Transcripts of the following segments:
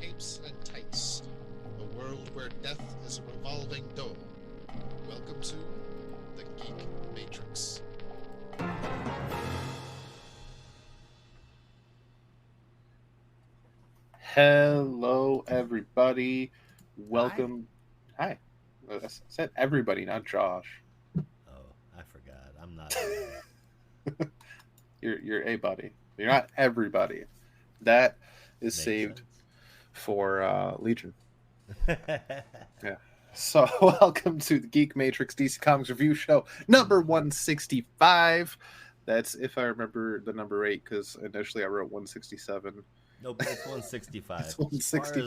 capes and tights, a world where death is a revolving door. Welcome to the Geek Matrix. Hello, everybody. Hi. Welcome. Hi. I said everybody, not Josh. Oh, I forgot. I'm not everybody. You're a buddy. You're not everybody. That is Makes saved sense. for Legion. Yeah. So, welcome to the Geek Matrix DC Comics Review Show number 165. That's if I remember the number 8, because initially I wrote 167. Nope, it's 165, It's as far as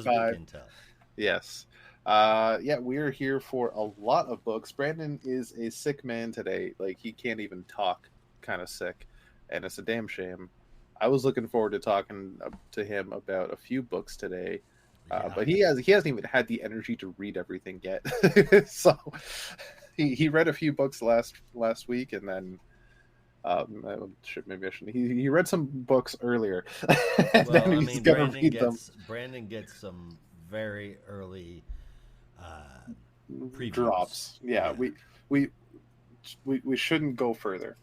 we 165. can tell. Yes. Yeah, we are here for a lot of books. Brandon is a sick man today. Like, he can't even talk, kind of sick. And it's a damn shame. I was looking forward to talking to him about a few books today. Yeah. But he hasn't even had the energy to read everything yet. So he read a few books last week, and then maybe I shouldn't. He read some books earlier, and Well, then I he's mean, gonna Brandon read them. gets Brandon gets some very early uh, previews. Drops. Yeah, Yeah. we we shouldn't go further.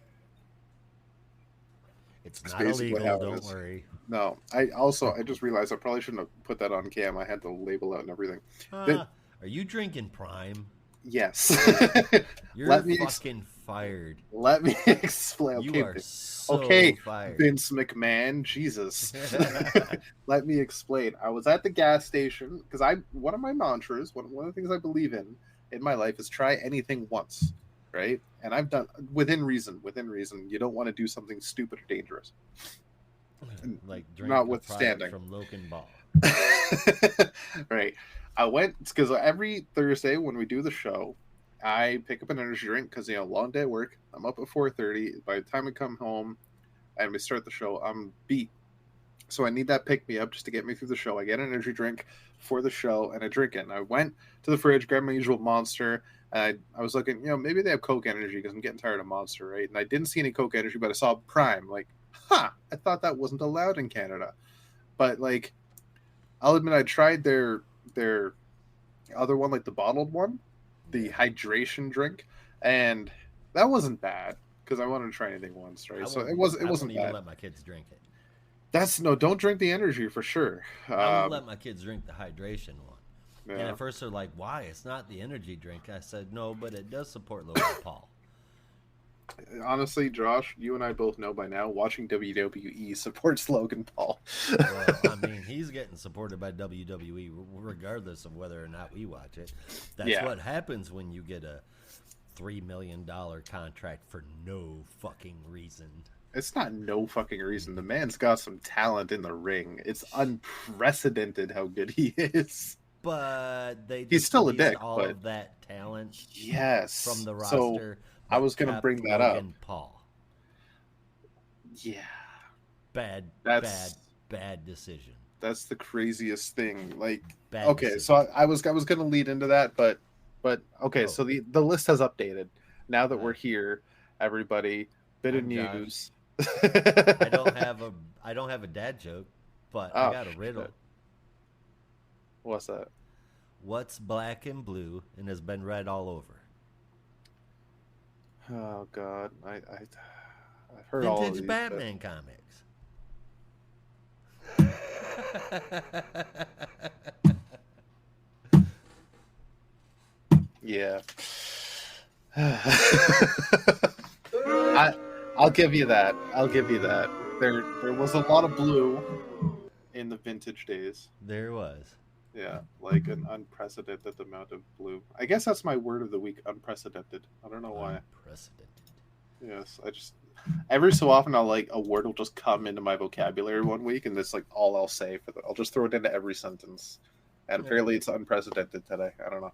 It's It's not basically illegal, how it don't is. worry. No, I just realized I probably shouldn't have put that on cam. I had the label out and everything. That Are you drinking Prime? yes. You're let me ex- fucking fired. let me explain. You Okay, are so okay, fired. Vince McMahon, Jesus. Let me explain. I was at the gas station because I one of my mantras, one of the things I believe in my life is try anything once, right? And I've done within reason. Within reason, you don't want to do something stupid or dangerous. Like drink a product Notwithstanding. from Loken Ball. Right. I went because every Thursday when we do the show, I pick up an energy drink because long day at work. I'm up at 4:30. By the time I come home and we start the show, I'm beat. So I need that pick me up just to get me through the show. I get an energy drink for the show and I drink it. And I went to the fridge, grabbed my usual Monster, and I was looking, maybe they have Coke Energy because I'm getting tired of Monster, right? And I didn't see any Coke Energy, but I saw Prime. Like, I thought that wasn't allowed in Canada. But like, I'll admit I tried their other one, like the bottled one, the Yeah. hydration drink, and that wasn't bad because I wanted to try anything once, I right? So won't. it I won't wasn't even bad. let my kids drink it. That's no, don't drink the energy for sure. I won't let my kids drink the hydration one. And Yeah. at first they're like, "Why? It's not the energy drink." I said, "No, but it does support Logan Paul." Honestly, Josh, you and I both know by now watching WWE supports Logan Paul. Well, I mean, he's getting supported by WWE regardless of whether or not we watch it. That's Yeah. what happens when you get a $3 million contract for no fucking reason. It's not no fucking reason. The man's got some talent in the ring. It's unprecedented how good he is. But they He's just still a released dick, all but of that talent from yes. the So roster, I but was gonna kept bring that up. Logan Paul. Yeah. Bad, bad, That's bad decision. that's the craziest thing. Like, Bad okay, so decision. I was gonna lead into that, but okay, Oh, so the list has updated. Now that we're hi. here, everybody, bit of I'm Josh. news. I don't have a I don't have a dad joke, but I Oh got a shit. riddle. What's that? What's black and blue and has been red all over? Oh god. I've heard all of Vintage these, but Batman comics. yeah. I I'll give you that. I'll give you that. There was a lot of blue in the vintage days. There was. Yeah, like an unprecedented amount of blue. I guess that's my word of the week, unprecedented. I don't know why. Unprecedented. Yes, I just every so often I'll like a word will just come into my vocabulary one week and that's like all I'll say for I'll just throw it into every sentence. And Yeah. apparently it's unprecedented today. I don't know.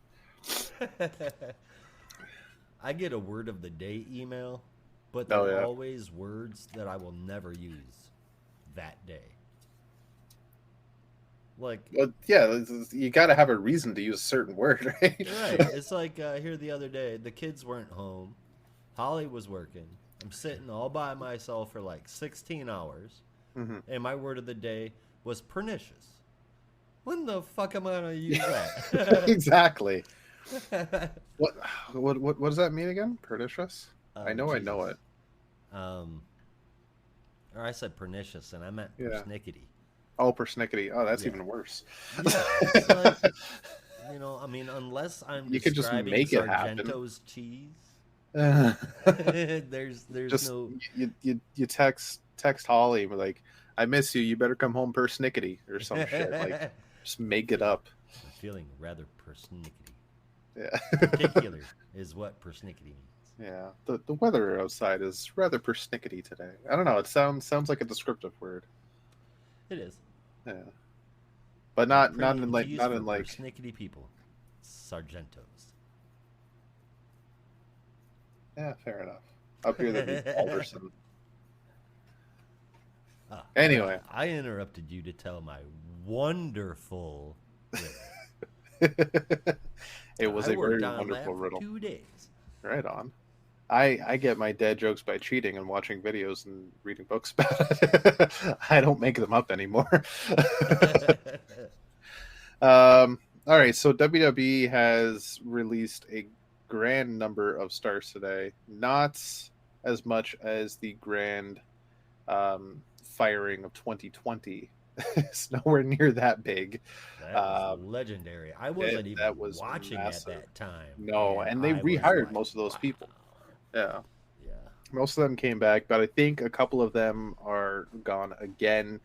I get a word of the day email, but Oh they're yeah. always words that I will never use that day. Like, Well, yeah, you got to have a reason to use a certain word, right? right. It's like here the other day, the kids weren't home. Holly was working. I'm sitting all by myself for like 16 hours, hmm and my word of the day was pernicious. When the fuck am I gonna use that? Exactly. What does that mean again? Pernicious? Oh, I know Jesus. it. Or I said pernicious, and I meant Yeah. persnickety. Oh, persnickety. Oh, that's Yeah. even worse. Yeah, it's like, I mean, unless I'm You could just describing make it happen. Sargento's cheese, there's Just no. you text Holly like, I miss you. You better come home persnickety or some shit. Like, just make it up. I'm feeling rather persnickety. Yeah. Particular is what persnickety means. Yeah. The weather outside is rather persnickety today. I don't know. It sounds like a descriptive word. It is. Yeah. But not in like persnickety people. Sargentos. Yeah, fair enough. Up here that'd be Alderson. Anyway, I interrupted you to tell my wonderful riddle. It was a very wonderful riddle. 2 days. Right on. I get my dad jokes by cheating and watching videos and reading books about it. I don't make them up anymore. All right, so WWE has released a grand number of stars today. Not as much as the grand firing of 2020. It's nowhere near that big. That was legendary. I wasn't even watching massive. At that time. No, and they rehired most of those people. Yeah. Most of them came back, but I think a couple of them are gone again.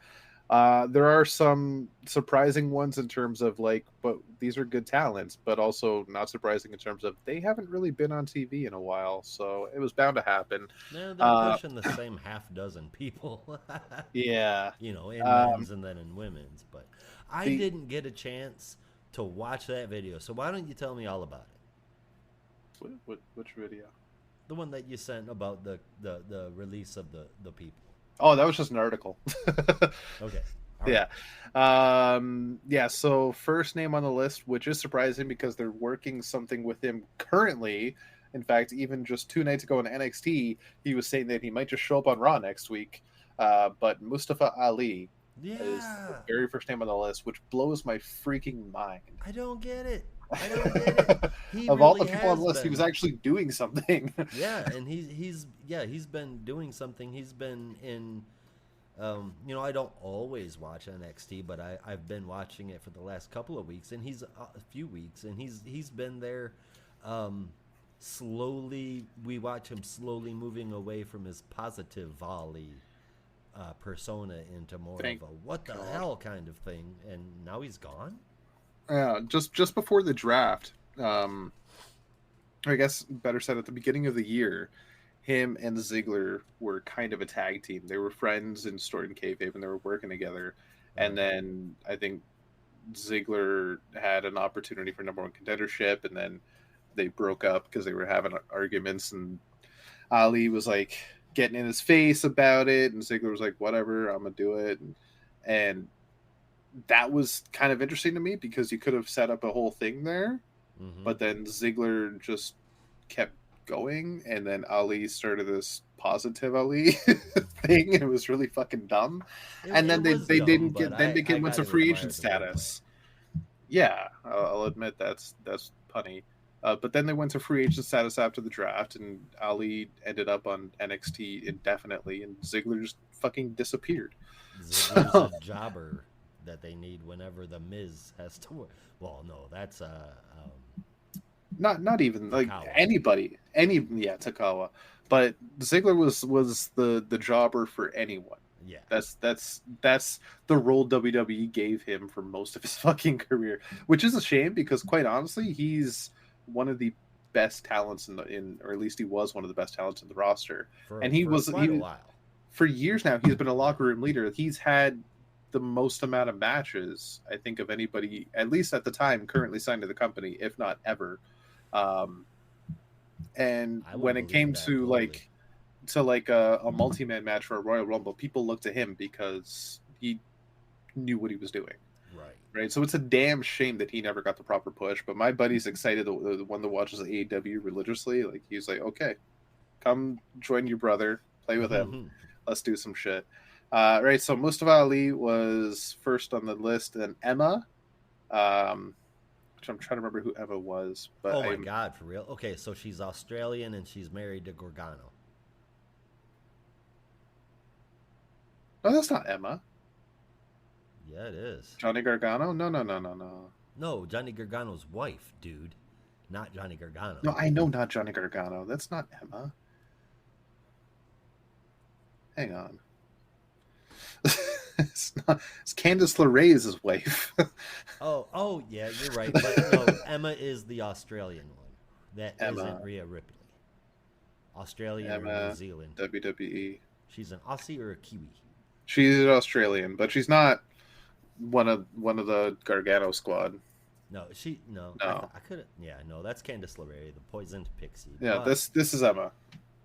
There are some surprising ones in terms of but these are good talents, but also not surprising in terms of they haven't really been on TV in a while, so it was bound to happen. No, they're pushing the same half dozen people. Yeah. In men's and then in women's, but I didn't get a chance to watch that video, so why don't you tell me all about it? Which video? The one that you sent about the release of the people. Oh, that was just an article. Okay. Yeah. So first name on the list, which is surprising because they're working something with him currently. In fact, even just 2 nights ago in NXT, he was saying that he might just show up on Raw next week. But Mustafa Ali is the very first name on the list, which blows my freaking mind. I don't get it. Of really all the people on the list, he was actually doing something. Yeah, and he's been doing something. He's been in, I don't always watch NXT, but I've been watching it for the last couple of weeks, and he's a few weeks, and he's been there. Slowly, we watch him slowly moving away from his positive volley persona into more of a what the hell kind of thing, and now he's gone. Yeah, just before the draft, I guess better said at the beginning of the year, him and Ziggler were kind of a tag team. They were friends in Story and Kayfabe, and they were working together. And then I think Ziggler had an opportunity for number one contendership, and then they broke up because they were having arguments, and Ali was like getting in his face about it, and Ziggler was like, whatever, I'm gonna do it. And that was kind of interesting to me because you could have set up a whole thing there, but then Ziggler just kept going, and then Ali started this positive Ali thing, and it was really fucking dumb. And then they didn't get, then they went to free agent status. Yeah, I'll admit that's punny. But then they went to free agent status after the draft, and Ali ended up on NXT indefinitely, and Ziggler just fucking disappeared. Ziggler's a jobber that they need whenever the Miz has to work. Well, no, that's not even like Takawa. Anybody, Takawa, but Ziggler was the jobber for anyone. Yeah, that's the role WWE gave him for most of his fucking career, which is a shame because quite honestly, he's one of the best talents in or at least he was one of the best talents in the roster, and he was quite a while. For years now. He's been a locker room leader. He's had the most amount of matches, I think, of anybody, at least at the time, currently signed to the company, if not ever. And when it came to a multi-man match for a Royal Rumble, people looked to him because he knew what he was doing. Right. So it's a damn shame that he never got the proper push. But my buddy's excited, the one that watches AEW religiously. Like, he's like, okay, come join your brother, play with him. Let's do some shit. Right, so Mustafa Ali was first on the list, and Emma Which I'm trying to remember who Emma was, but Oh my God, for real? Okay, so she's Australian and she's married to Gargano. no, that's not Emma. Yeah, it is. Johnny Gargano? No, no, no, no, no. No, Johnny Gargano's wife, dude. Not Johnny Gargano. No, I know not Johnny Gargano. That's not Emma. Hang on. It's not. It's Candice LeRae's wife. Oh, yeah, you're right. But no, Emma is the Australian one. That Emma. not Rhea Ripley. Australian or New Emma, Zealand. WWE. She's an Aussie or a Kiwi? She's Australian, but she's not one of the Gargano squad. No, no. No. I could. Yeah, no. That's Candice LeRae, the poisoned pixie. Yeah, But, this is Emma.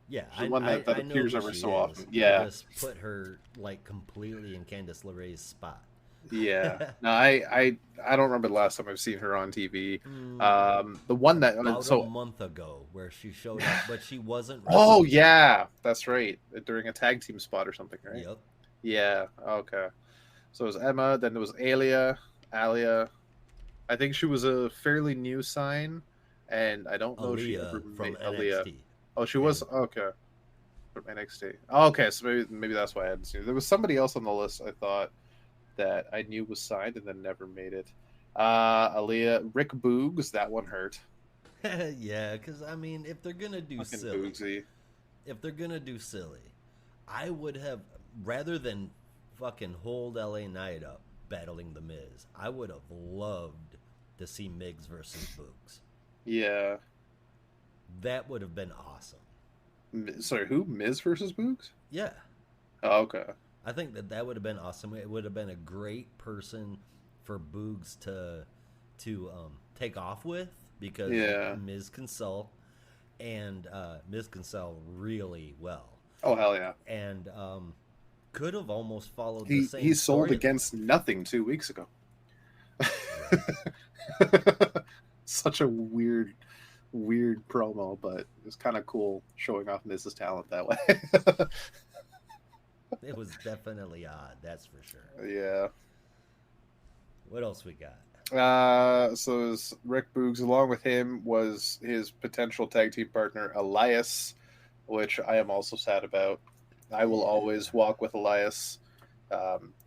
yeah, The one that I know appears who every she so is. often. Yeah. I just put her like completely in Candice LeRae's spot. Yeah. No, I don't remember the last time I've seen her on TV. Mm, The one that About a month ago, where she showed up, but she wasn't. Oh wrestling. yeah, that's right. During a tag team spot or something, right? Yep. Yeah. Okay. So it was Emma. Then there was Alia. I think she was a fairly new sign, and I don't know if she ever from made NXT. Oh, she was okay from NXT. Oh, okay, so maybe that's why I hadn't seen it. There was somebody else on the list I thought that I knew was signed and then never made it. Aaliyah, Rick Boogs, that one hurt. Yeah, because I mean, if they're gonna do Fucking silly, Boogsy. I would have rather than fucking hold LA Knight up battling the Miz. I would have loved to see Migs versus Boogs. Yeah. That would have been awesome. Sorry, who? Miz versus Boogs? Yeah, Oh, okay. I think that would have been awesome. It would have been a great person for Boogs to take off with because Yeah. Miz can sell, and Miz can sell really well. Oh, hell yeah. And could have almost followed the same. He sold story. against nothing 2 weeks ago. Such a weird promo, but it's kind of cool showing off Miz's talent that way. It was definitely odd, that's for sure. Yeah. What else we got? So it was Rick Boogs. Along with him was his potential tag team partner Elias, which I am also sad about. I will always walk with Elias.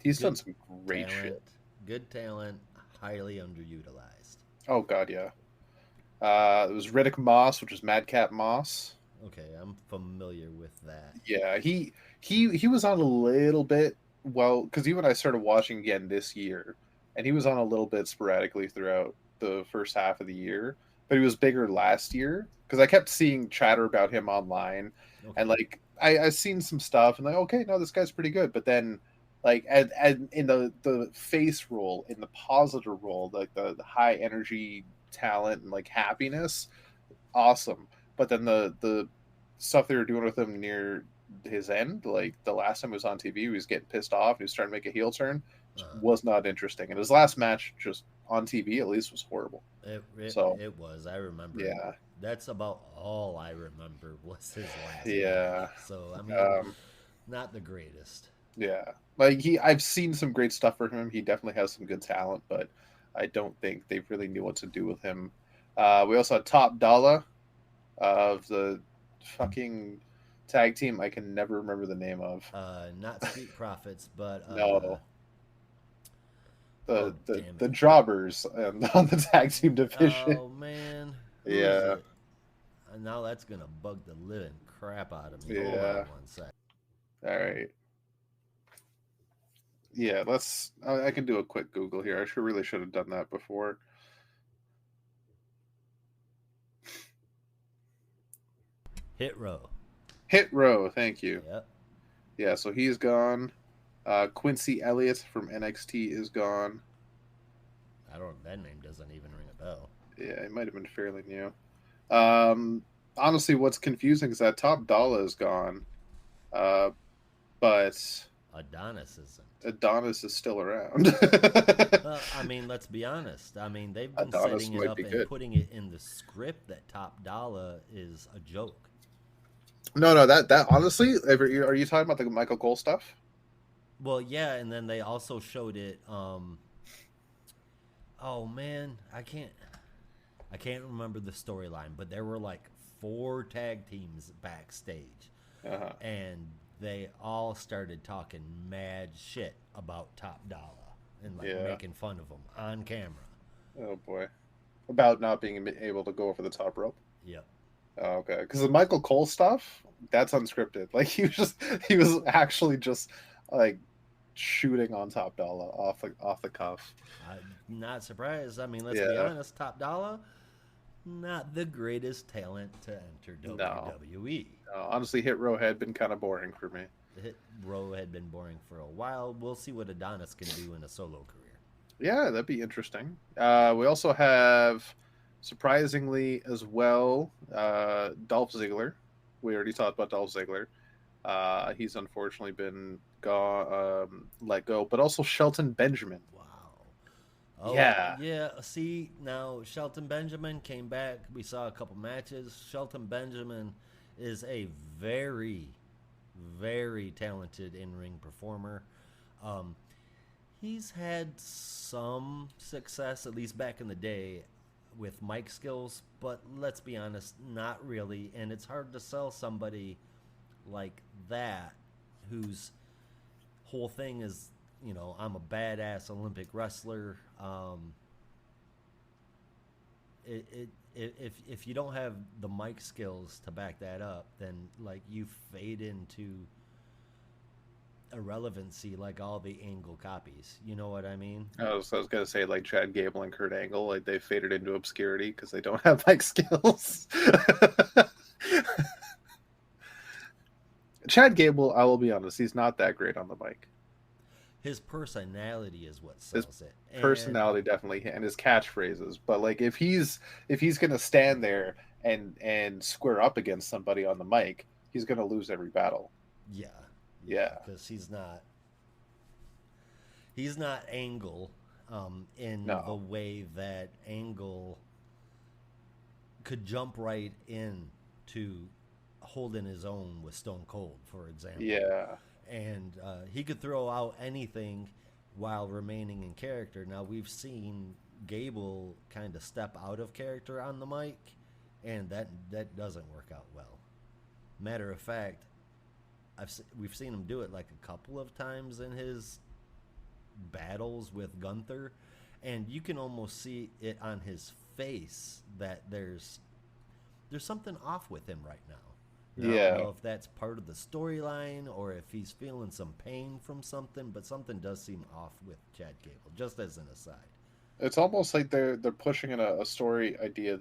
He's done some great shit. Good talent, highly underutilized. Oh god, yeah. It was Riddick Moss, which was Madcap Moss. Okay, I'm familiar with that. Yeah, he was on a little bit, well, because even I started watching again this year, and he was on a little bit sporadically throughout the first half of the year, but he was bigger last year because I kept seeing chatter about him online, and like I seen some stuff and like, okay, no, this guy's pretty good, but then like in the face role, in the positive role, like the high energy talent and like happiness, awesome, but then the stuff they were doing with him near his end, like the last time he was on TV, he was getting pissed off, he was trying to make a heel turn, was not interesting, and his last match just on TV at least was horrible. It was. I remember. Yeah, that's about all I remember was his last. Yeah. Match. So I mean, not the greatest. Yeah, like I've seen some great stuff for him. He definitely has some good talent, but I don't think they really knew what to do with him. We also had Top Dollar of the fucking tag team I can never remember the name of. Not Street Profits, but no. The jobbers on the tag team division. Oh man. Yeah. Now that's gonna bug the living crap out of me. Yeah. Hold on 1 second. All right. Yeah, I can do a quick Google here. I really should have done that before. Hit Row, thank you. Yep. Yeah, so he's gone. Quincy Elliott from NXT is gone. That name doesn't even ring a bell. Yeah, it might have been fairly new. Honestly, what's confusing is that Top Dollar is gone. But Adonis isn't. Adonis is still around. Well, I mean, let's be honest. I mean, they've been Adonis setting it up and good. putting it in the script that Top Dollar is a joke. No, that honestly, are you talking about the Michael Cole stuff? Well, yeah, and then they also showed it. Oh man, I can't remember the storyline, but there were like 4 tag teams backstage, Uh-huh. and they all started talking mad shit about Top Dollar and like Yeah. making fun of him on camera. Oh boy. About not being able to go over the top rope. Yep. Oh, okay. Because the Michael Cole stuff, that's unscripted. Like he was actually just like shooting on Top Dollar off the cuff. I'm not surprised. I mean, let's be Yeah. honest. Top Dollar, not the greatest talent to enter No. WWE. Honestly, Hit Row had been kind of boring for me. The Hit Row had been boring for a while. We'll see what Adonis can do in a solo career. Yeah, that'd be interesting. We also have, surprisingly as well, Dolph Ziggler. We already talked about Dolph Ziggler. He's unfortunately been let go, but also Shelton Benjamin. Wow. Oh, Yeah. yeah. See, now Shelton Benjamin came back. We saw a couple matches. Shelton Benjamin is a very, very talented in ring performer. Um, he's had some success, at least back in the day, with mic skills, but let's be honest, not really. And it's hard to sell somebody like that whose whole thing is, I'm a badass Olympic wrestler. If you don't have the mic skills to back that up, then like you fade into irrelevancy like all the Angle copies. You know what I mean? I was gonna say like Chad Gable and Kurt Angle, like they faded into obscurity because they don't have mic skills. Chad Gable, I will be honest, he's not that great on the mic. His personality is what sells it. Personality definitely, and his catchphrases. But like if he's gonna stand there and square up against somebody on the mic, he's gonna lose every battle. Yeah, because he's not Angle in No. the way that Angle could jump right in to holding his own with Stone Cold, for example. Yeah. And he could throw out anything while remaining in character. Now, we've seen Gable kind of step out of character on the mic, and that doesn't work out well. Matter of fact, we've seen him do it like a couple of times in his battles with Gunther, and you can almost see it on his face that there's something off with him right now. I don't know if that's part of the storyline or if he's feeling some pain from something, but something does seem off with Chad Gable, just as an aside. It's almost like they're pushing in a story idea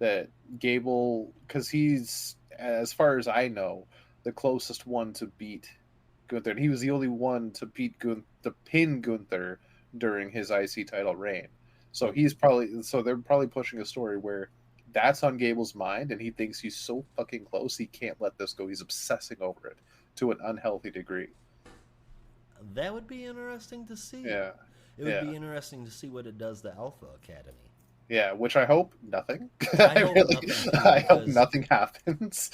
that Gable, because he's, as far as I know, the closest one to beat Gunther. And he was the only one to pin Gunther during his IC title reign. So they're probably pushing a story where that's on Gable's mind, and he thinks he's so fucking close he can't let this go. He's obsessing over it to an unhealthy degree. That would be interesting to see. Yeah. It would be interesting to see what it does to Alpha Academy. Yeah, which I hope nothing. I hope nothing happens.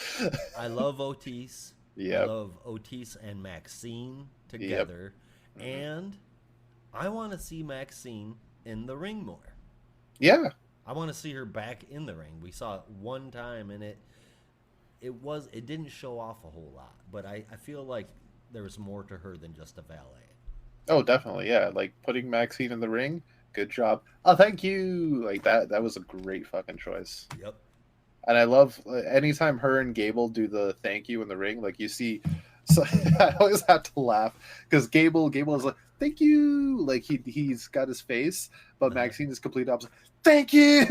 I love Otis. Yep. I love Otis and Maxine together. Yep. And I want to see Maxine in the ring more. Yeah. I want to see her back in the ring. We saw it one time, and it didn't show off a whole lot. But I feel like there was more to her than just a valet. Oh, definitely, yeah. Like putting Maxine in the ring, good job. Oh, thank you. Like that was a great fucking choice. Yep. And I love anytime her and Gable do the thank you in the ring. Like you see, so I always have to laugh because Gable is like thank you, like he's got his face, but Maxine is complete opposite. Thank you,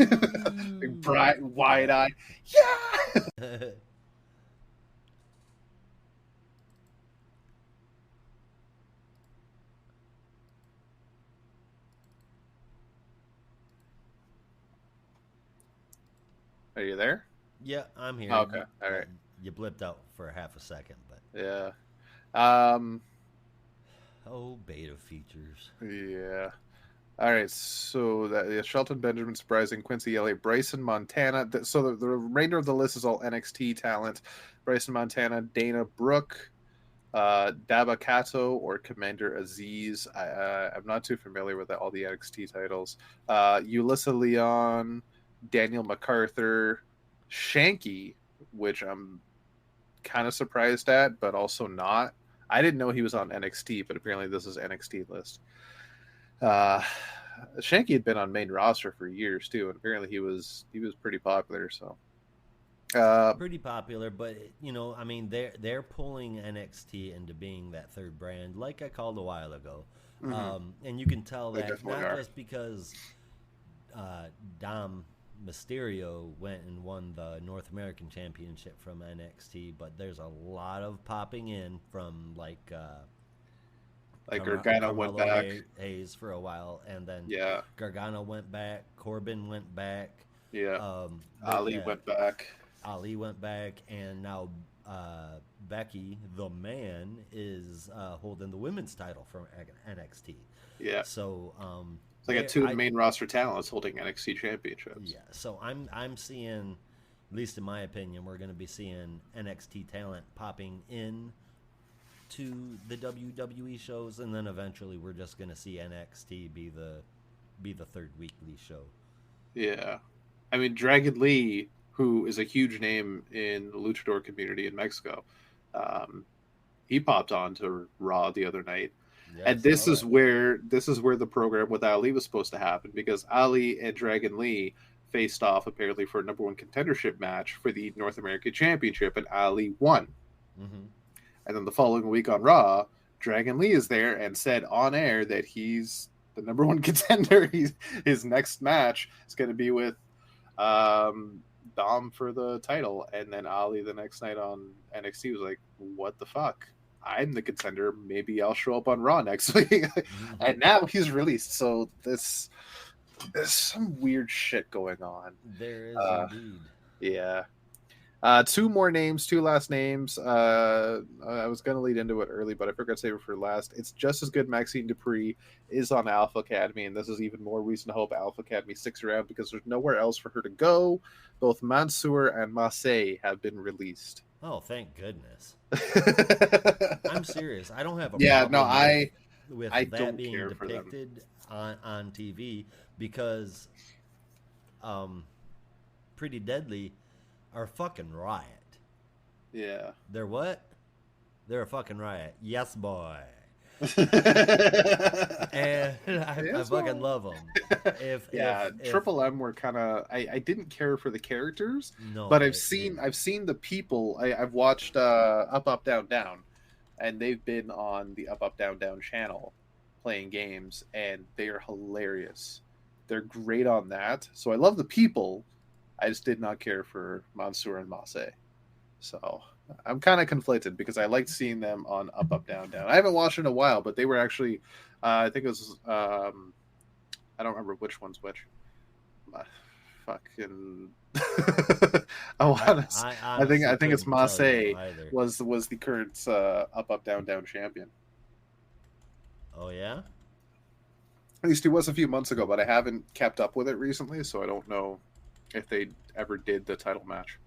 bright, wide-eyed. Yeah. Are you there? Yeah, I'm here. Okay, all right. You blipped out for half a second, but Yeah. Oh, beta features. Yeah. All right, so Shelton Benjamin surprising Quincy Elliott, Bryson Montana. So the remainder of the list is all NXT talent. Bryson Montana, Dana Brooke, Dabakato or Commander Aziz. I'm not too familiar with all the NXT titles. Ulyssa Leon, Daniel MacArthur, Shanky, which I'm kind of surprised at, but also not. I didn't know he was on NXT, but apparently this is NXT list. Uh, Shanky had been on main roster for years too, and apparently he was pretty popular. So Pretty popular, but I mean, they're pulling NXT into being that third brand, like I called a while ago, and you can tell They that definitely not are. just because Dom Mysterio went and won the North American Championship from NXT, but there's a lot of popping in from like Gargano went Carmelo back. Hayes for a while, and then Yeah, Gargano went back, Corbin went back, yeah. Ali yeah, went back. Ali went back, and now Becky, the man, is holding the women's title from NXT. Yeah, So it's like two main roster talents holding NXT championships. yeah. So I'm seeing, at least in my opinion, we're going to be seeing NXT talent popping in to the WWE shows, and then eventually we're just going to see NXT be the third weekly show. Yeah, I mean Dragon Lee, who is a huge name in the luchador community in Mexico, um, he popped on to Raw the other night, Yeah, I and saw that. this is where the program with Ali was supposed to happen because Ali and Dragon Lee faced off apparently for a number one contendership match for the North American Championship, and Ali won. Mm-hmm. And then the following week on Raw, Dragon Lee is there and said on air that he's the number one contender. His next match is going to be with Dom for the title. And then Ali the next night on NXT was like, what the fuck? I'm the contender. Maybe I'll show up on Raw next week. Mm-hmm. And now he's released. So there's some weird shit going on. There is indeed. Yeah. Two more names, two last names. I was going to lead into it early, but I forgot to save it for last. It's just as good. Maxine Dupree is on Alpha Academy, and this is even more reason to hope Alpha Academy sticks around because there's nowhere else for her to go. Both Mansoor and Massey have been released. Oh, thank goodness. I'm serious. I don't have a Yeah, no, problem with I that don't being care for them. depicted on TV because Pretty Deadly are a fucking riot. Yeah. They're what? They're a fucking riot. Yes, boy. And I fucking love them. Yeah, Triple M were kind of. I didn't care for the characters, no, but I've seen the people. I've watched Up Up Down Down, and they've been on the Up Up Down Down channel playing games, and they are hilarious. They're great on that. So I love the people. I just did not care for Mansoor and Massey. So I'm kind of conflicted because I liked seeing them on Up Up Down Down. I haven't watched it in a while, but they were actually. I think it was. I don't remember which one's which. Fucking. I think it's Massey was the current Up Up Down Down champion. Oh yeah. At least it was a few months ago, but I haven't kept up with it recently, so I don't know if they ever did the title match.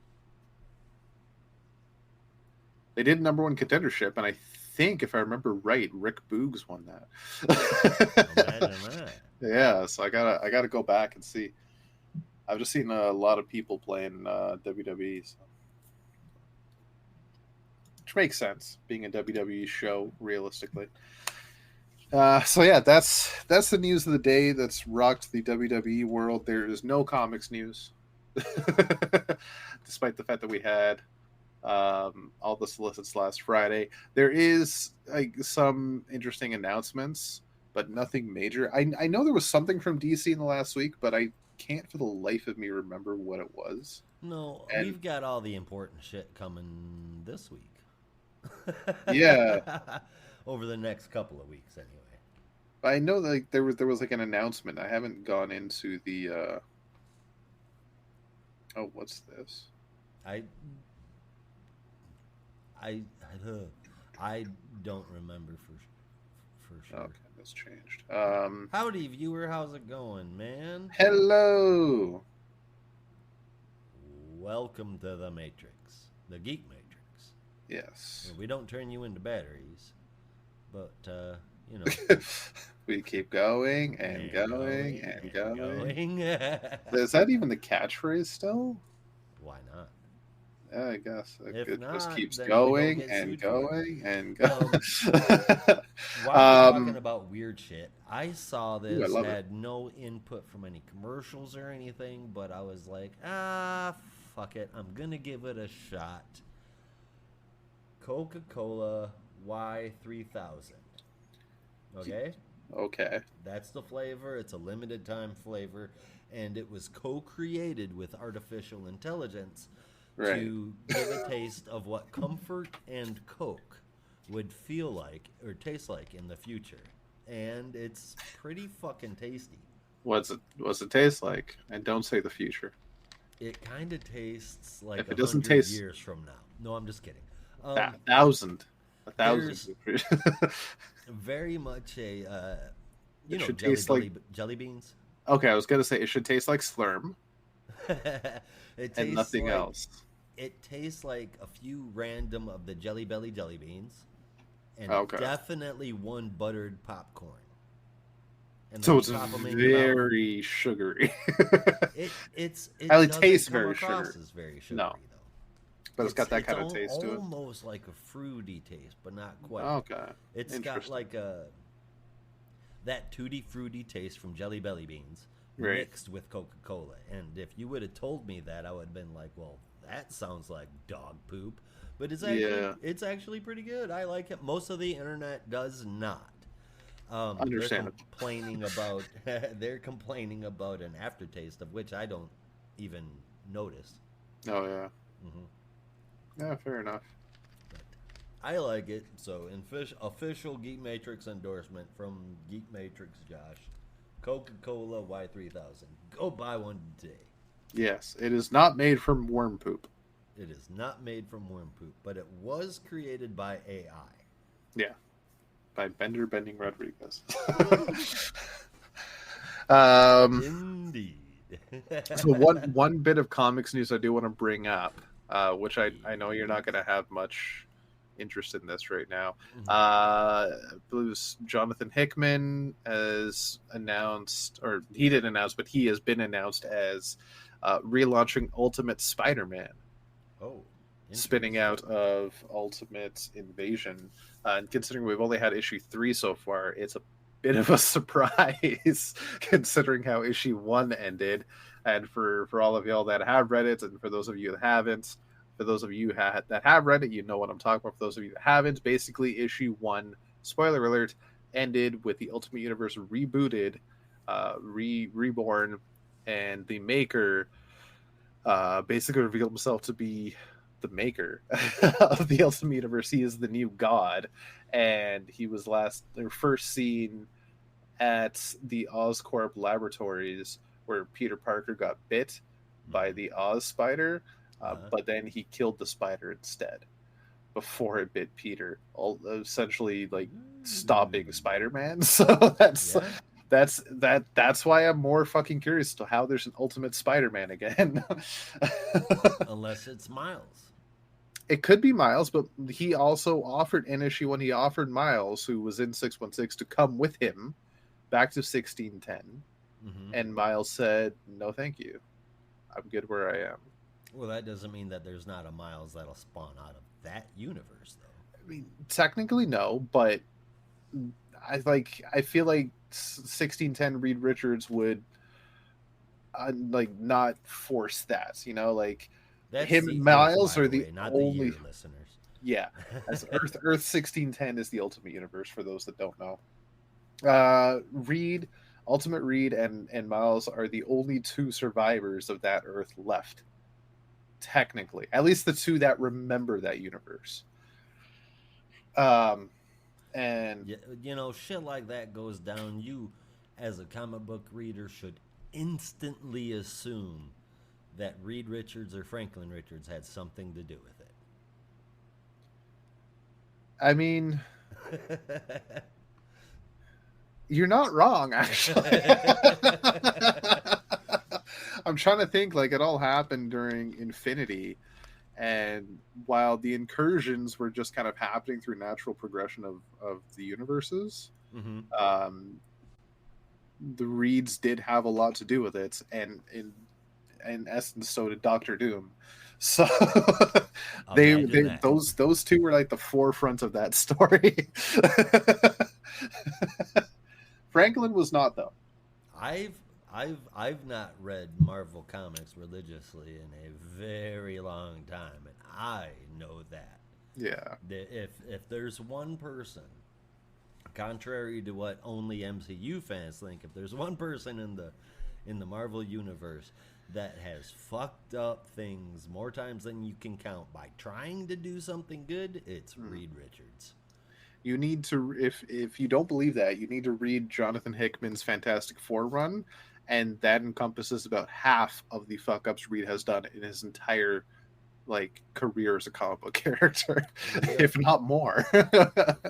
They did number one contendership, and I think, if I remember right, Rick Boogs won that. Imagine that. Yeah, so I gotta go back and see. I've just seen a lot of people playing WWE, so. Which makes sense, being a WWE show, realistically. So yeah, that's the news of the day that's rocked the WWE world. There is no comics news, despite the fact that we had all the solicits last Friday. There is some interesting announcements, but nothing major. I know there was something from DC in the last week, but I can't for the life of me remember what it was. No, we've got all the important shit coming this week. Yeah. Over the next couple of weeks, anyway. I know that there was like an announcement. I haven't gone into the. Oh, what's this? I don't remember for sure. Okay, that's changed. Howdy, viewer. How's it going, man? Hello. Welcome to the Matrix, the Geek Matrix. Yes. We don't turn you into batteries, but you know, We keep going and going and going. Is that even the catchphrase still? Why not? Yeah, I guess If it just not, keeps then we don't going get and sued for it. going and going. While we're talking about weird shit, I saw Ooh, I this, love it. had no input from any commercials or anything, but I was like, fuck it. I'm going to give it a shot. Coca-Cola Y3000. Okay? Okay. That's the flavor. It's a limited time flavor, and it was co-created with artificial intelligence Right. to give a taste of what comfort and Coke would feel like or taste like in the future. And it's pretty fucking tasty. What's it taste like? And don't say the future. It kind of tastes like If it 100 doesn't taste years from now. No, I'm just kidding. a thousand. There's very much a It should taste like jelly beans. Okay, I was gonna say it should taste like Slurm It and tastes nothing like else. it tastes like a few random of the Jelly Belly jelly beans, and Okay. definitely one buttered popcorn. And So then it's top 'em in your mouth. very sugary. It Well, it doesn't tastes come very across sugary. as very sugary No. though. But it's got that kind of al- taste to it. almost like a fruity taste, but not quite. Okay. It's got Interesting. like that tutti fruity taste from Jelly Belly beans Right. mixed with Coca-Cola. And if you would have told me that, I would have been like, "Well, that sounds like dog poop." But it's actually pretty good. I like it. Most of the internet does not. Understandable. They're complaining about an aftertaste of which I don't even notice. Oh yeah. Hmm. Yeah, fair enough. I like it. So, official Geek Matrix endorsement from Geek Matrix Josh. Coca-Cola Y3000. Go buy one today. Yes, it is not made from worm poop. It is not made from worm poop, but it was created by AI. Yeah, by Bending Rodriguez. Indeed. So one bit of comics news I do want to bring up, which I know you're not going to have much interest in this right now. I believe it was Jonathan Hickman has announced, or he didn't announce, but he has been announced as relaunching Ultimate Spider-Man. Oh, spinning out of Ultimate Invasion. And considering we've only had issue 3 so far, it's a bit of a surprise considering how issue 1 ended. And for all of y'all that have read it, and for those of you that haven't, for those of you that have read it, you know what I'm talking about. For those of you that haven't, basically issue 1, spoiler alert, ended with the Ultimate Universe rebooted, reborn, and the Maker basically revealed himself to be the maker of the Ultimate Universe. He is the new god, and he was first seen at the Oscorp laboratories where Peter Parker got bit by the Oz spider, but then he killed the spider instead before it bit Peter, essentially like stopping Spider-Man. So that's why I'm more fucking curious to how there's an Ultimate Spider-Man again. Unless it's Miles. It could be Miles, but he also offered in issue when he offered Miles, who was in 616, to come with him back to 1610. Mm-hmm. And Miles said, "No, thank you. I'm good where I am." Well, that doesn't mean that there's not a Miles that'll spawn out of that universe, though. I mean, technically no, but I feel like 1610 Reed Richards would not force that, like That's him the and Miles Earth, by are the way, not only the year, listeners. Yeah, as Earth 1610 is the Ultimate Universe for those that don't know. Ultimate Reed and Miles are the only 2 survivors of that Earth left. Technically, at least the 2 that remember that universe. And shit like that goes down. You, as a comic book reader, should instantly assume that Reed Richards or Franklin Richards had something to do with it. I mean, you're not wrong, actually. I'm trying to think, it all happened during Infinity, And while the incursions were just kind of happening through natural progression of the universes, Mm-hmm. the Reeds did have a lot to do with it, and in essence, so did Doctor Doom. So Imagine that. those two were like the forefront of that story. Franklin was not, though. I've I've not read Marvel comics religiously in a very long time, and I know that. Yeah. If there's one person, contrary to what only MCU fans think, if there's one person in the Marvel universe that has fucked up things more times than you can count by trying to do something good, it's Reed Richards. You need to, if you don't believe that, you need to read Jonathan Hickman's Fantastic Four run, and that encompasses about half of the fuck ups Reed has done in his entire like career as a comic book character, Yep. if not more. Not more.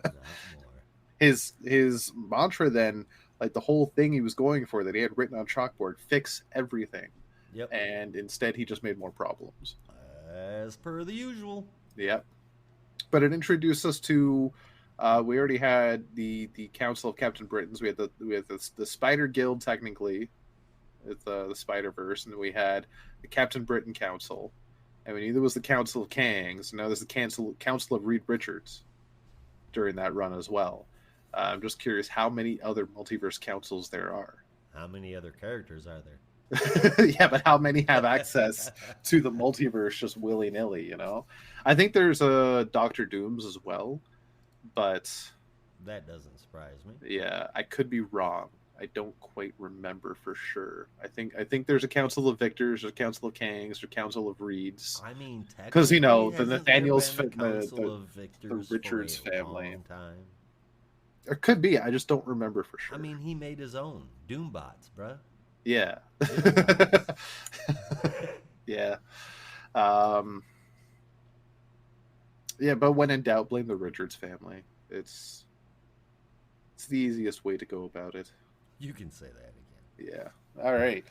His mantra then, like the whole thing he was going for that he had written on chalkboard, fix everything, Yep. and instead he just made more problems. As per the usual. Yep. But it introduced us to. We already had the Council of Captain Britons. We had the Spider Guild technically, with the Spider Verse, and then we had the Captain Britain Council, and we knew there was the Council of Kangs. Now there's the Council of Reed Richards during that run as well. I'm just curious how many other multiverse councils there are. How many other characters are there? Yeah, but how many have access to the multiverse just willy nilly? You know, I think there's a Doctor Dooms as well, but That doesn't surprise me. yeah, I could be wrong. I don't quite remember for sure. I think there's a Council of Victors, a Council of Kangs, or Council of Reeds. I mean, 'Cause, you know, the hasn't there Nathaniel's been a fit- the- Council of Victors Richards for a family. long time. It could be. I just don't remember for sure. I mean, he made his own Doombots, bruh. yeah, Doombots. yeah, yeah. But when in doubt, blame the Richards family. It's the easiest way to go about it. You can say that again. Yeah. All right.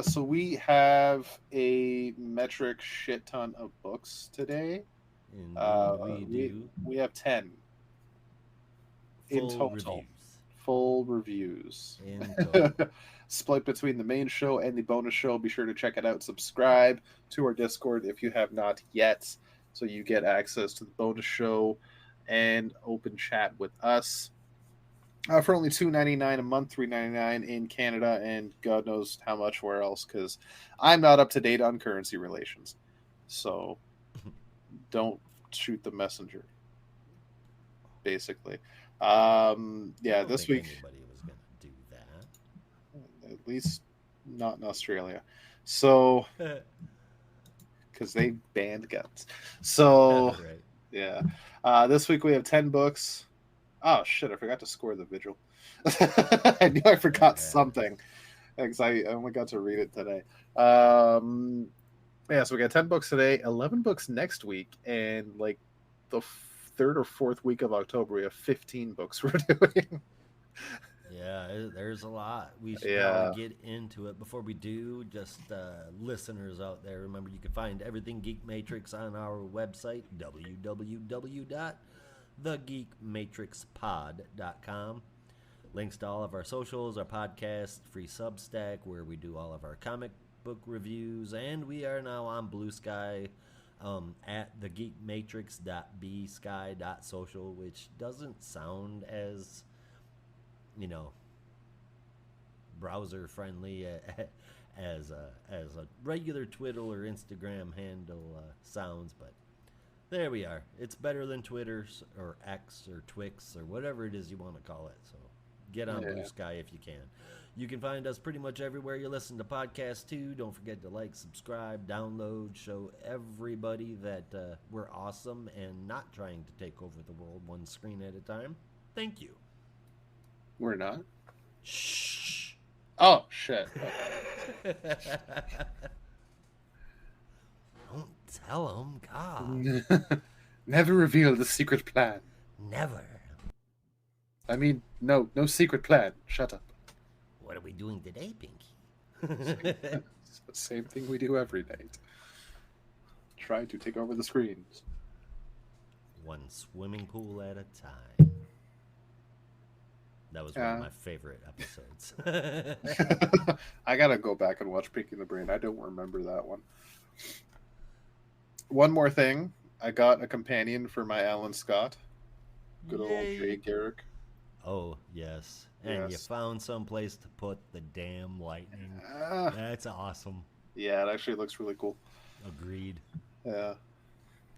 So we have a metric shit ton of books today. Indeed, we do. We have 10 in Full total. reviews. Full reviews. In total. Split between the main show and the bonus show. Be sure to check it out. Subscribe to our Discord if you have not yet, so you get access to the bonus show and open chat with us. For only $2.99 a month, $3.99 in Canada, and God knows how much where else, because I'm not up to date on currency relations. So don't shoot the messenger, basically. I Yeah, don't this think week, anybody was going to do that. at least not in Australia. So, because they banned guns. So, Right. yeah. This week we have 10 books. Oh, shit, I forgot to score the Vigil. I knew I forgot something, because I only got to read it today. Yeah, so we got 10 books today, 11 books next week, and like the third or fourth week of October, we have 15 books we're doing. Yeah, there's a lot. We should Yeah. probably get into it. Before we do, just listeners out there, remember you can find everything Geek Matrix on our website, www.thegeekmatrixpod.com. Links to all of our socials, our podcast, free Substack, where we do all of our comic book reviews, and we are now on Blue Sky at thegeekmatrix.bsky.social, which doesn't sound as, you know, browser friendly as a regular Twitter or Instagram handle sounds, but there we are. It's better than Twitter or X or Twix or whatever it is you want to call it. So get on Blue Sky if you can. You can find us pretty much everywhere you listen to podcasts too. Don't forget to like, subscribe, download, show everybody that we're awesome and not trying to take over the world one screen at a time. Thank you. We're not. Shh. Oh, shit. Okay. Don't tell them, God. Never reveal the secret plan. Never. I mean, no secret plan. Shut up. What are we doing today, Pinky? It's the same thing we do every night. try to take over the screens. One swimming pool at a time. That was one of Yeah. my favorite episodes. I gotta go back and watch Pinky the Brain. I don't remember that one. One more thing. I got a companion for my Alan Scott. Good old Yay. Jay Garrick. Oh, yes. And you Yes. found some place to put the damn lightning. Ah, That's awesome. yeah, it actually looks really cool. Agreed. Yeah.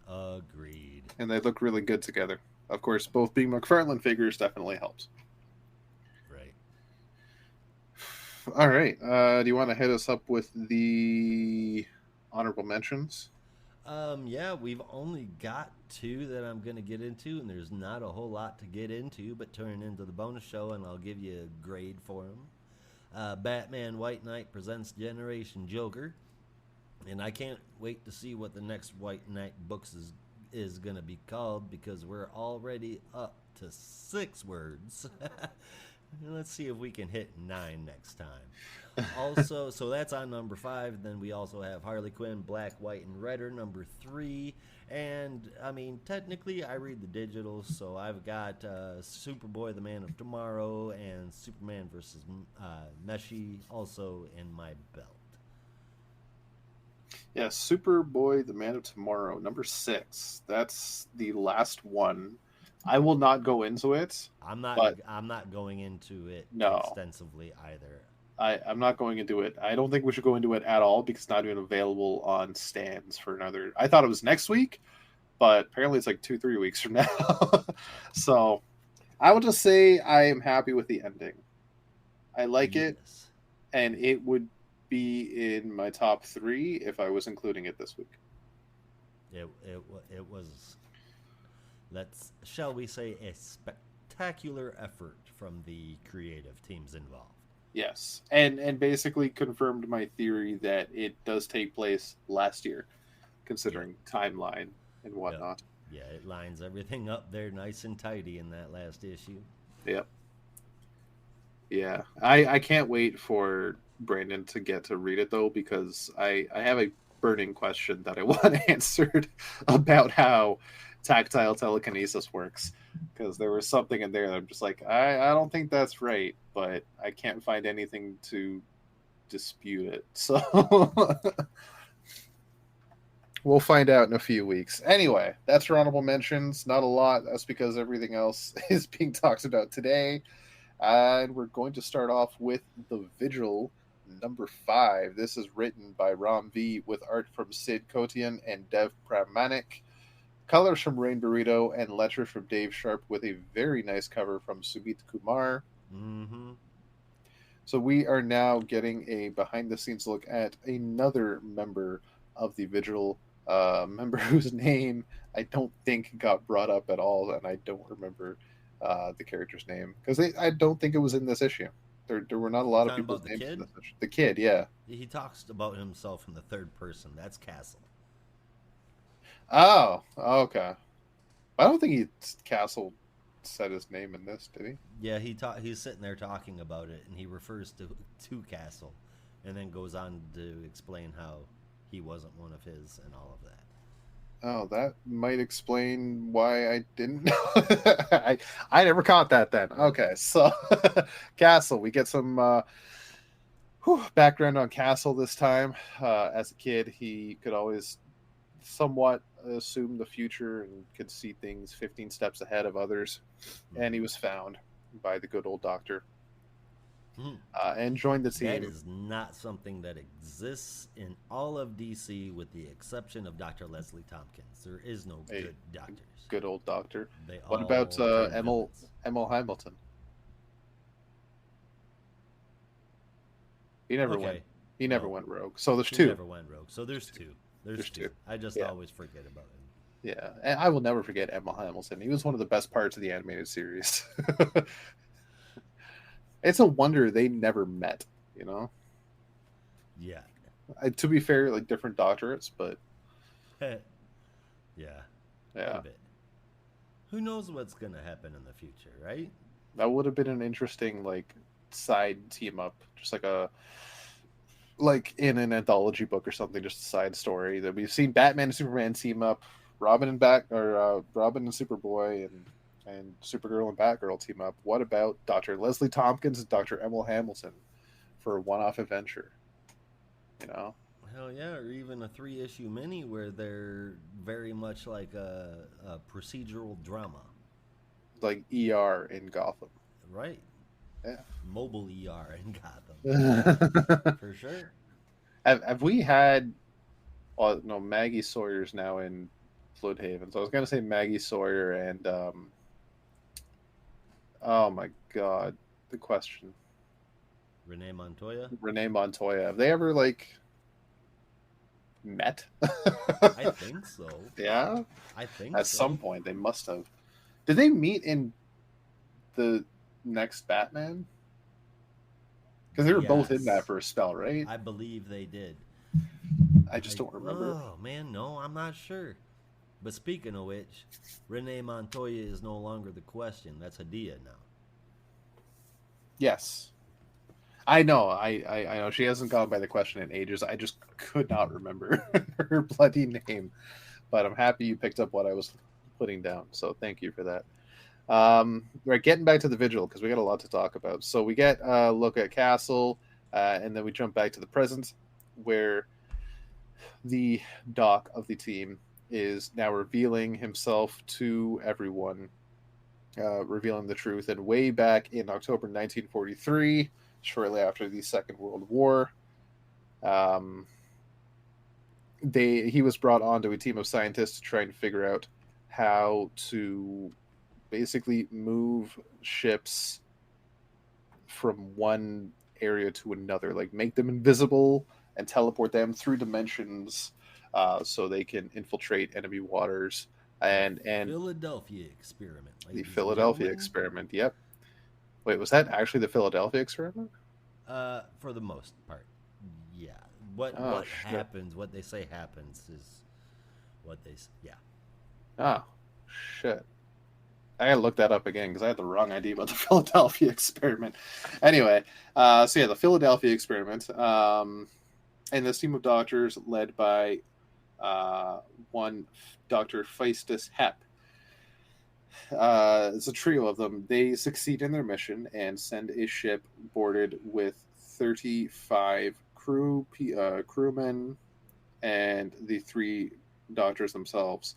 Agreed. And they look really good together. Of course, both being McFarlane figures definitely helps. Right. All right. Do you want to hit us up with the honorable mentions? Yeah, we've only got 2 that I'm going to get into, and there's not a whole lot to get into, but turn into the bonus show, and I'll give you a grade for them. Batman White Knight presents Generation Joker, and I can't wait to see what the next White Knight books is going to be called, because we're already up to 6 words. Let's see if we can hit 9 next time. Also, so that's on number 5. Then we also have Harley Quinn, Black, White, and Redder, number 3. And I mean, technically, I read the digitals, so I've got Superboy, the Man of Tomorrow, and Superman versus Meshi also in my belt. Yeah, Superboy, the Man of Tomorrow, number 6. That's the last one. I will not go into it. I'm not going into it No. extensively either. I'm not going into it. I don't think we should go into it at all because it's not even available on stands for another. I thought it was next week, but apparently it's like 2-3 weeks from now. So I will just say I am happy with the ending. I like it, Yes. and it would be in my top 3 if I was including it this week. It was, shall we say, a spectacular effort from the creative teams involved. Yes, and basically confirmed my theory that it does take place last year, considering timeline and whatnot. Yeah, it lines everything up there nice and tidy in that last issue. Yep. Yeah, I can't wait for Brandon to get to read it though, because I have a burning question that I want answered about how tactile telekinesis works, because there was something in there that I'm just like, I don't think that's right, but I can't find anything to dispute it. So we'll find out in a few weeks. Anyway, that's your honorable mentions. Not a lot. That's because everything else is being talked about today. And we're going to start off with The Vigil, number 5. This is written by Ram V with art from Sid Kotian and Dev Pramanik. Colors from Rain Burrito and letters from Dave Sharp with a very nice cover from Sumit Kumar. Mm-hmm. So we are now getting a behind-the-scenes look at another member of the Vigil, member whose name I don't think got brought up at all, and I don't remember the character's name because I don't think it was in this issue. There were not a lot of Talking people's about the names in kid? this issue. The kid, yeah. He talks about himself in the third person. That's Castle. Oh, okay. I don't think Castle said his name in this, did he? Yeah, he's sitting there talking about it, and he refers to Castle, and then goes on to explain how he wasn't one of his and all of that. Oh, that might explain why I didn't know. I never caught that then. Okay, so Castle, we get some background on Castle this time. As a kid, he could always somewhat assume the future and could see things 15 steps ahead of others. And he was found by the good old doctor and joined the team. That is not something that exists in all of DC with the exception of Dr. Leslie Tompkins. There is no good doctors. Good old doctor. They What all about turn Emil villains. Hamilton? He never Okay. went. He never No. went rogue. So there's He two. never went rogue. So there's two. There's two. I just always forget about him. Yeah, and I will never forget Emil Hamilton. He was one of the best parts of the animated series. It's a wonder they never met, you know? Yeah. To be fair, like different doctorates, but Yeah. yeah, A bit. Who knows what's going to happen in the future, right? that would have been an interesting like side team up, just like a like in an anthology book or something, just a side story that we've seen Batman and Superman team up, Robin and Robin and Superboy and Supergirl and Batgirl team up. What about Dr. Leslie Tompkins and Dr. Emil Hamilton for a one-off adventure? You know, Hell yeah, or even a 3-issue mini where they're very much like a procedural drama. like ER in Gotham. Right. Yeah. Mobile ER in Gotham. For sure. Have we had? Well, no, Maggie Sawyer's now in Bloodhaven. So I was gonna say Maggie Sawyer and oh my god, the question. Renee Montoya? Renee Montoya. Have they ever like met? I think so. Yeah. I think At so. some point they must have. Did they meet in the next Batman? Because they were both in Yes. that for a spell, right? I believe they did. I just don't remember. Oh, man, no, I'm not sure. But speaking of which, Renee Montoya is no longer the question. That's Hadia now. Yes. I know. I know she hasn't gone by the question in ages. I just could not remember her bloody name. But I'm happy you picked up what I was putting down. So thank you for that. Right, getting back to the Vigil, because we got a lot to talk about. So we get a look at Castle, and then we jump back to the present, where the Doc of the team is now revealing himself to everyone, revealing the truth. And way back in October 1943, shortly after the Second World War, he was brought onto a team of scientists to try and figure out how to basically move ships from one area to another, like make them invisible and teleport them through dimensions, so they can infiltrate enemy waters. And Philadelphia experiment. the Philadelphia experiment. Yep. Wait, was that actually the Philadelphia experiment? For the most part, yeah. What happens? What they say happens is what they say. Yeah. Oh, shit. I gotta look that up again because I had the wrong idea about the Philadelphia experiment. Anyway, so yeah, the Philadelphia experiment, and this team of doctors led by one Dr. Feistus Hepp. It's a trio of them. They succeed in their mission and send a ship boarded with 35 crewmen and the 3 doctors themselves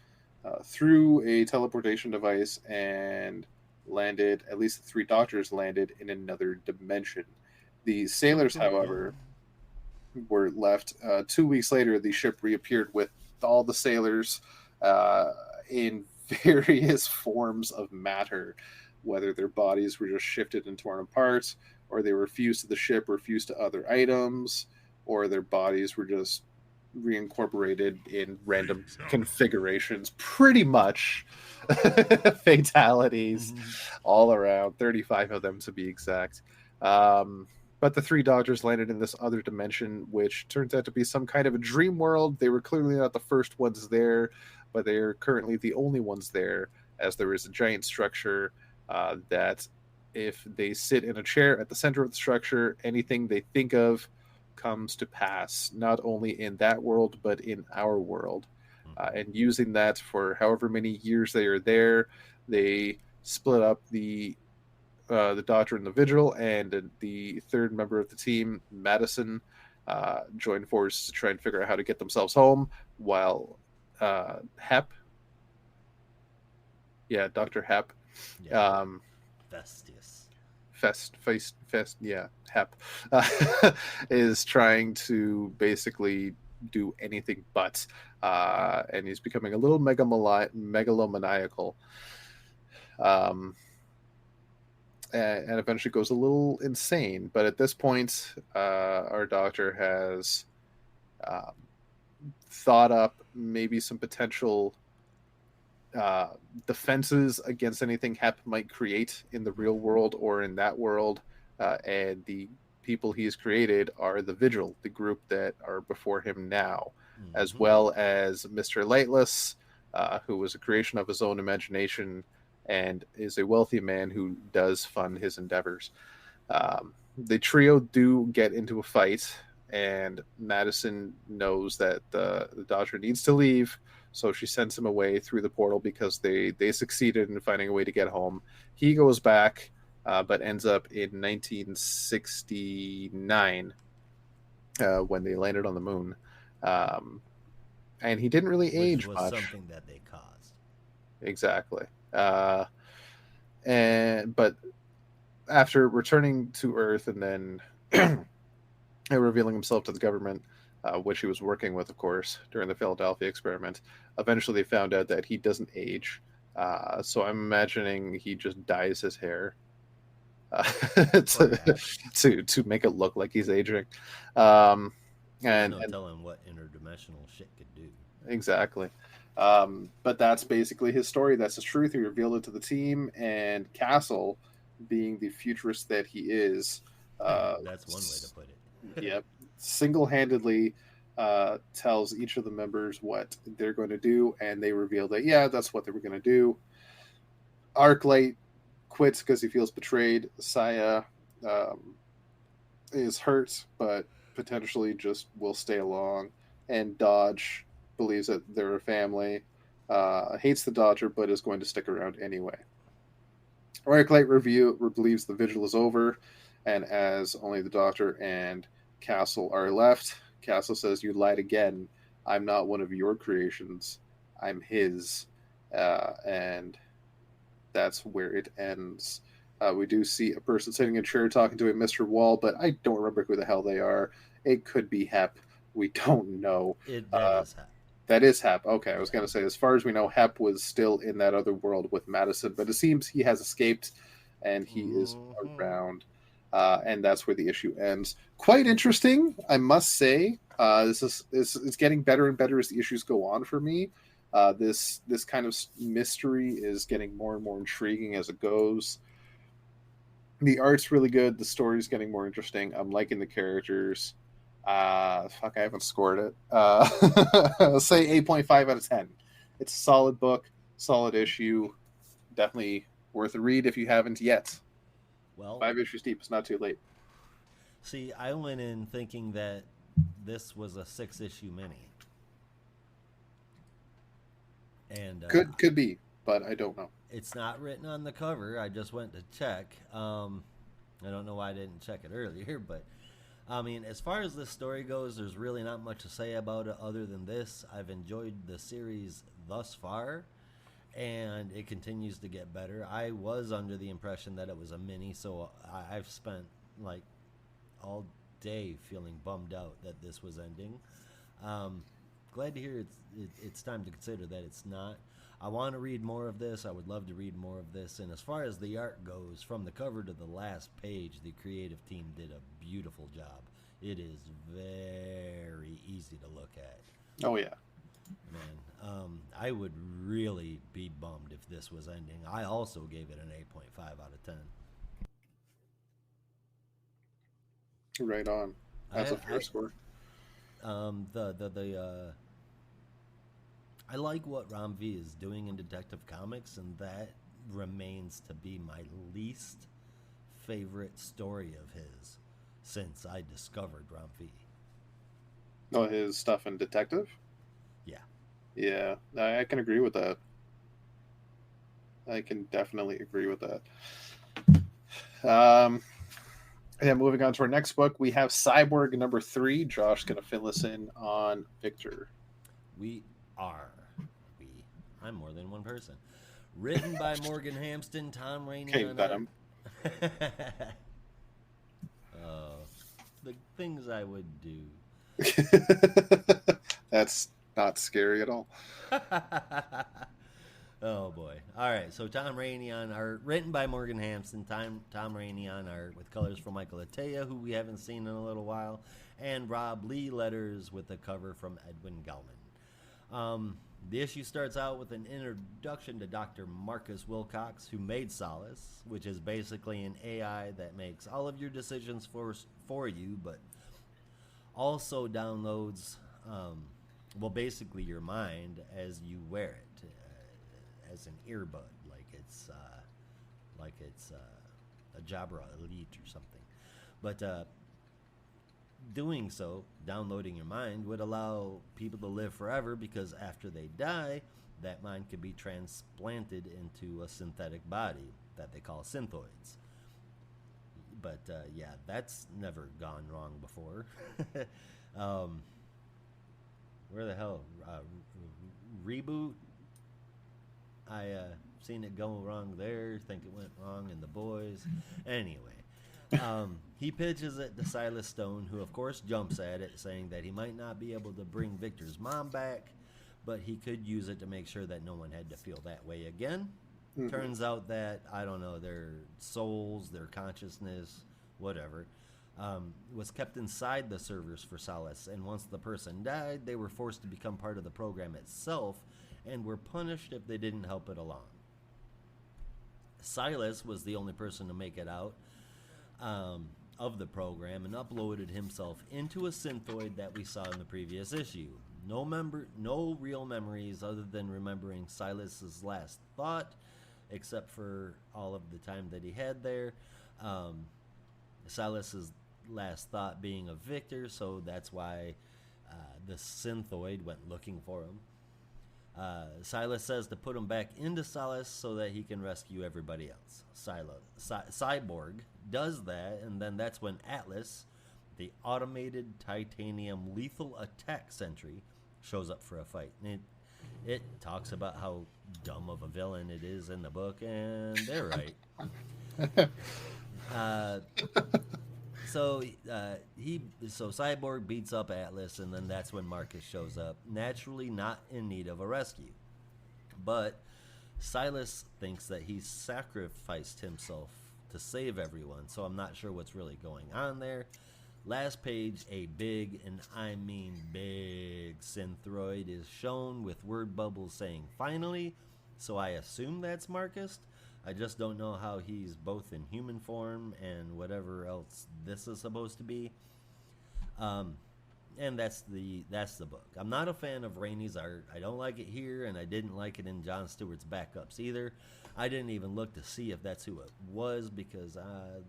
through a teleportation device, and landed, at least the 3 doctors landed in another dimension. The sailors, however, were left. 2 weeks later, the ship reappeared with all the sailors in various forms of matter, whether their bodies were just shifted and torn apart, or they were fused to the ship or fused to other items, or their bodies were just reincorporated in random configurations. Pretty much fatalities all around, 35 of them to be exact. But the 3 doctors landed in this other dimension, which turns out to be some kind of a dream world. They were clearly not the first ones there, but they are currently the only ones there, as there is a giant structure that if they sit in a chair at the center of the structure, anything they think of comes to pass, not only in that world, but in our world. And using that for however many years they are there, they split up the Doctor and the Vigil, and the 3rd member of the team, Madison, joined forces to try and figure out how to get themselves home, while Hep, Dr. Hep, Hep, is trying to basically do anything but, and he's becoming a little megalomaniacal. And eventually goes a little insane. But at this point, our doctor has thought up maybe some potential defenses against anything Hep might create in the real world or in that world. And the people he's created are the Vigil, the group that are before him now, as well as Mr. Lightless, who was a creation of his own imagination and is a wealthy man who does fund his endeavors. The trio do get into a fight, and Madison knows that the Dodger needs to leave, so she sends him away through the portal because they succeeded in finding a way to get home. He goes back, but ends up in 1969 when they landed on the moon. Um, and he didn't really which age was much. something that they caused. Exactly. But after returning to Earth and then revealing himself to the government, which he was working with, of course, during the Philadelphia experiment, eventually they found out that he doesn't age. So I'm imagining he just dyes his hair Perhaps. to make it look like he's aging. Um, There's and no and telling what interdimensional shit could do. exactly. But that's basically his story. That's his truth. He revealed it to the team, and Castle, being the futurist that he is, That's one way to put it. yep, single-handedly tells each of the members what they're going to do, and they reveal that yeah, that's what they were going to do. Arclight quits because he feels betrayed. Saya um, is hurt, but potentially just will stay along. And Dodge believes that they're a family. Hates the Dodger, but is going to stick around anyway. Arclight review believes the vigil is over, and as only the Doctor and Castle are left, Castle says, "You lied again. I'm not one of your creations. I'm his." And that's where it ends. We do see a person sitting in a chair talking to a Mr. Wall, but I don't remember who the hell they are. It could be Hep. We don't know. That Uh, is Hep. that is Hep. Okay, I was Yeah. going to say, as far as we know, Hep was still in that other world with Madison, but it seems he has escaped and he is Mm-hmm. around. And that's where the issue ends. Quite interesting, I must say. This is it's getting better and better as the issues go on for me. This kind of mystery is getting more and more intriguing as it goes. The art's really good. The story's getting more interesting. I'm liking the characters. Fuck, I haven't scored it. I'll say 8.5 out of 10. It's a solid book, solid issue. Definitely worth a read if you haven't yet. Well, 5 issues deep. It's not too late. see, I went in thinking that this was a 6-issue mini, and Could be, but I don't know. it's not written on the cover. I just went to check. I don't know why I didn't check it earlier, but I mean, as far as this story goes, there's really not much to say about it other than this. I've enjoyed the series thus far, and it continues to get better. I was under the impression that it was a mini, so I've spent like all day feeling bummed out that this was ending. Um, Glad to hear it's time to consider that it's not. I want to read more of this. I would love to read more of this. And as far as the art goes, from the cover to the last page, the creative team did a beautiful job. It is very easy to look at. Oh yeah. Man, I would really be bummed if this was ending. I also gave it an 8.5 out of 10. Right on. That's a fair score. I like what Ram V is doing in Detective Comics, and that remains to be my least favorite story of his since I discovered Ram V. Oh, his stuff in Detective? Yeah. Yeah, I can agree with that. I can definitely agree with that. Yeah, moving on to our next book, we have Cyborg number 3. Josh's going to fill us in on Victor. We are. I'm more than one person. Written by Morgan Hampston, Tom Rainey Okay, on Venom. The things I would do. That's not scary at all. Oh boy! All right, so Tom Rainey on art, written by Morgan Hampston. Tom Rainey on art with colors from Michael Attea, who we haven't seen in a little while, and Rob Lee letters with a cover from Edwin Gelman. The issue starts out with an introduction to Dr. Marcus Wilcox, who made Solace, which is basically an AI that makes all of your decisions for you, but also downloads, basically your mind as you wear it, as an earbud, like it's a Jabra Elite or something. But doing so, downloading your mind, would allow people to live forever because after they die, that mind could be transplanted into a synthetic body that they call synthoids. But yeah, that's never gone wrong before. um, where the hell? Reboot? I seen it go wrong there, think it went wrong in The Boys. Anyway, he pitches it to Silas Stone, who of course jumps at it, saying that he might not be able to bring Victor's mom back, but he could use it to make sure that no one had to feel that way again. Mm-hmm. Turns out that, I don't know, their souls, their consciousness, whatever, was kept inside the servers for Silas, and once the person died, they were forced to become part of the program itself and were punished if they didn't help it along. Silas was the only person to make it out of the program and uploaded himself into a synthoid that we saw in the previous issue. No real memories other than remembering Silas's last thought, except for all of the time that he had there. Silas's last thought being of Victor, so that's why the synthoid went looking for him. Silas says to put him back into Silas so that he can rescue everybody else. Cyborg does that, and then that's when Atlas, the automated titanium lethal attack sentry, shows up for a fight. And it talks about how dumb of a villain it is in the book, and they're right. So Cyborg beats up Atlas, and then that's when Marcus shows up, naturally not in need of a rescue. But Silas thinks that he sacrificed himself to save everyone, so I'm not sure what's really going on there. Last page, a big, and I mean big, synthroid is shown with word bubbles saying finally, so I assume that's Marcus. I just don't know how he's both in human form and whatever else this is supposed to be. And that's the book. I'm not a fan of Rainey's art. I don't like it here, and I didn't like it in Jon Stewart's backups either. I didn't even look to see if that's who it was because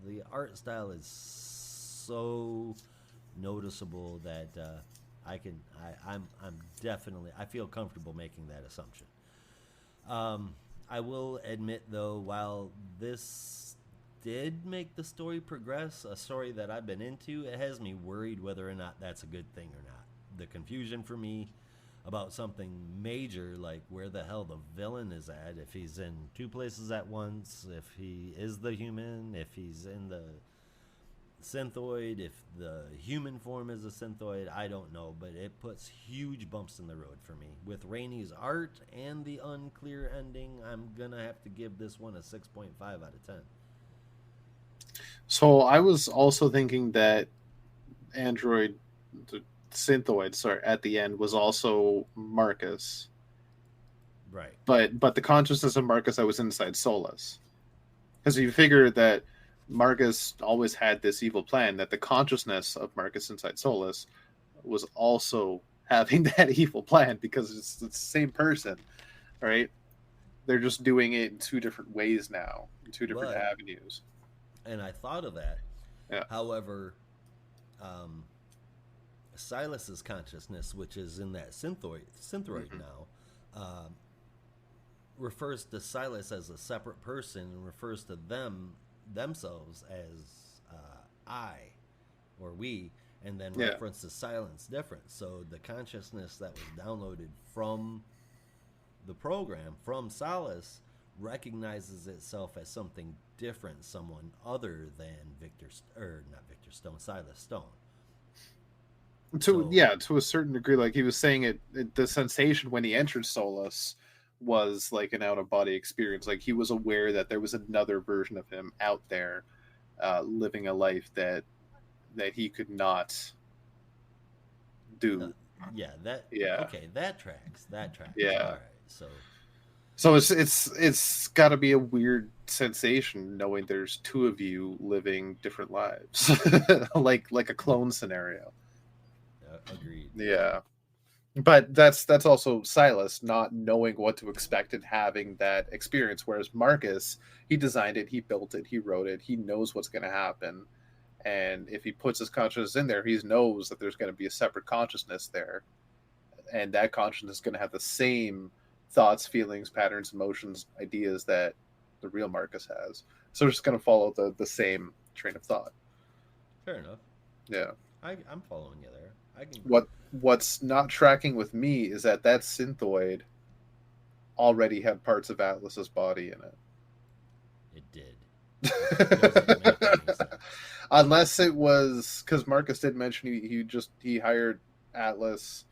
the art style is so noticeable that I'm definitely, I feel comfortable making that assumption. I will admit, though, while this did make the story progress, a story that I've been into, it has me worried whether or not that's a good thing or not. The confusion for me about something major, like where the hell the villain is at, if he's in two places at once, if he is the human, if he's in the synthoid, if the human form is a synthoid, I don't know, but it puts huge bumps in the road for me. With Rainey's art and the unclear ending, I'm gonna have to give this one a 6.5 out of 10. So I was also thinking that the synthoid, at the end was also Marcus. Right. But the consciousness of Marcus that was inside Solus. Because you figure that Marcus always had this evil plan, that the consciousness of Marcus inside Solus was also having that evil plan because it's the same person, right? They're just doing it in two different ways now, in two different avenues. And I thought of that. Yeah. However, Silas's consciousness, which is in that synthroid mm-hmm. now, refers to Silas as a separate person and refers to themselves as I or we, and then references silence different. So the consciousness that was downloaded from the program, from Silas, recognizes itself as something different, someone other than Silas Stone. To a certain degree, like he was saying, the sensation when he entered Solus was like an out-of-body experience. Like he was aware that there was another version of him out there, living a life that he could not do. Okay, that tracks. Yeah. All right, so it's got to be a weird sensation knowing there's two of you living different lives, like a clone scenario. Agreed. Yeah. But that's also Silas not knowing what to expect and having that experience. Whereas Marcus, he designed it, he built it, he wrote it, he knows what's going to happen, And if he puts his consciousness in there, he knows that there's going to be a separate consciousness there, and that consciousness is going to have the same thoughts, feelings, patterns, emotions, ideas that the real Marcus has. So it's just going to follow the same train of thought. Fair enough. Yeah. I'm following you there. I can. What's not tracking with me is that synthoid already had parts of Atlas's body in it. It did. It doesn't make any sense. Unless it was because Marcus did mention he hired Atlas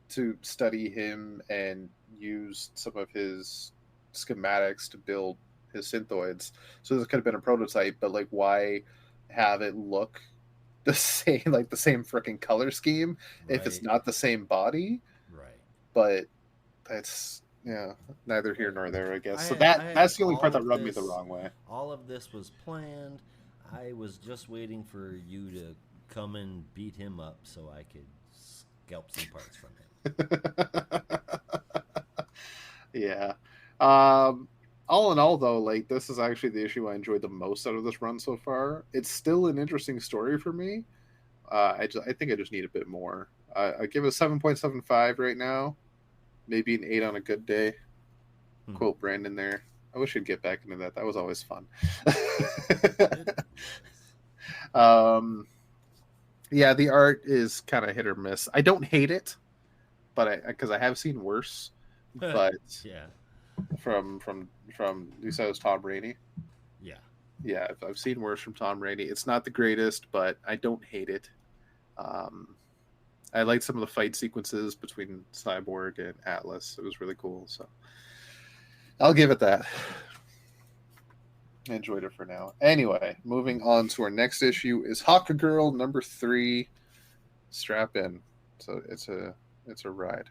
to study him and used some of his schematics to build his synthoids. So this could have been a prototype, but like, why have it look the same, like the same freaking color scheme if it's not the same body? Right. But that's neither here nor there, I guess. So that's that's the only part that rubbed me the wrong way. All of this was planned. I was just waiting for you to come and beat him up so I could scalp some parts from him. Yeah. All in all, though, like, this is actually the issue I enjoyed the most out of this run so far. It's still an interesting story for me. I think I just need a bit more. I give it a 7.75 right now. Maybe an 8 on a good day. Quote Brandon there. I wish he'd get back into that. That was always fun. Yeah, the art is kind of hit or miss. I don't hate it, but because I have seen worse. But yeah, from you said it was Tom Rainey. Yeah, I've seen worse from Tom Rainey. It's not the greatest, but I don't hate it. I liked some of the fight sequences between Cyborg and Atlas. It was really cool. So I'll give it that. I enjoyed it for now. Anyway, moving on to our next issue is Hawk Girl number 3. Strap in. So it's a ride.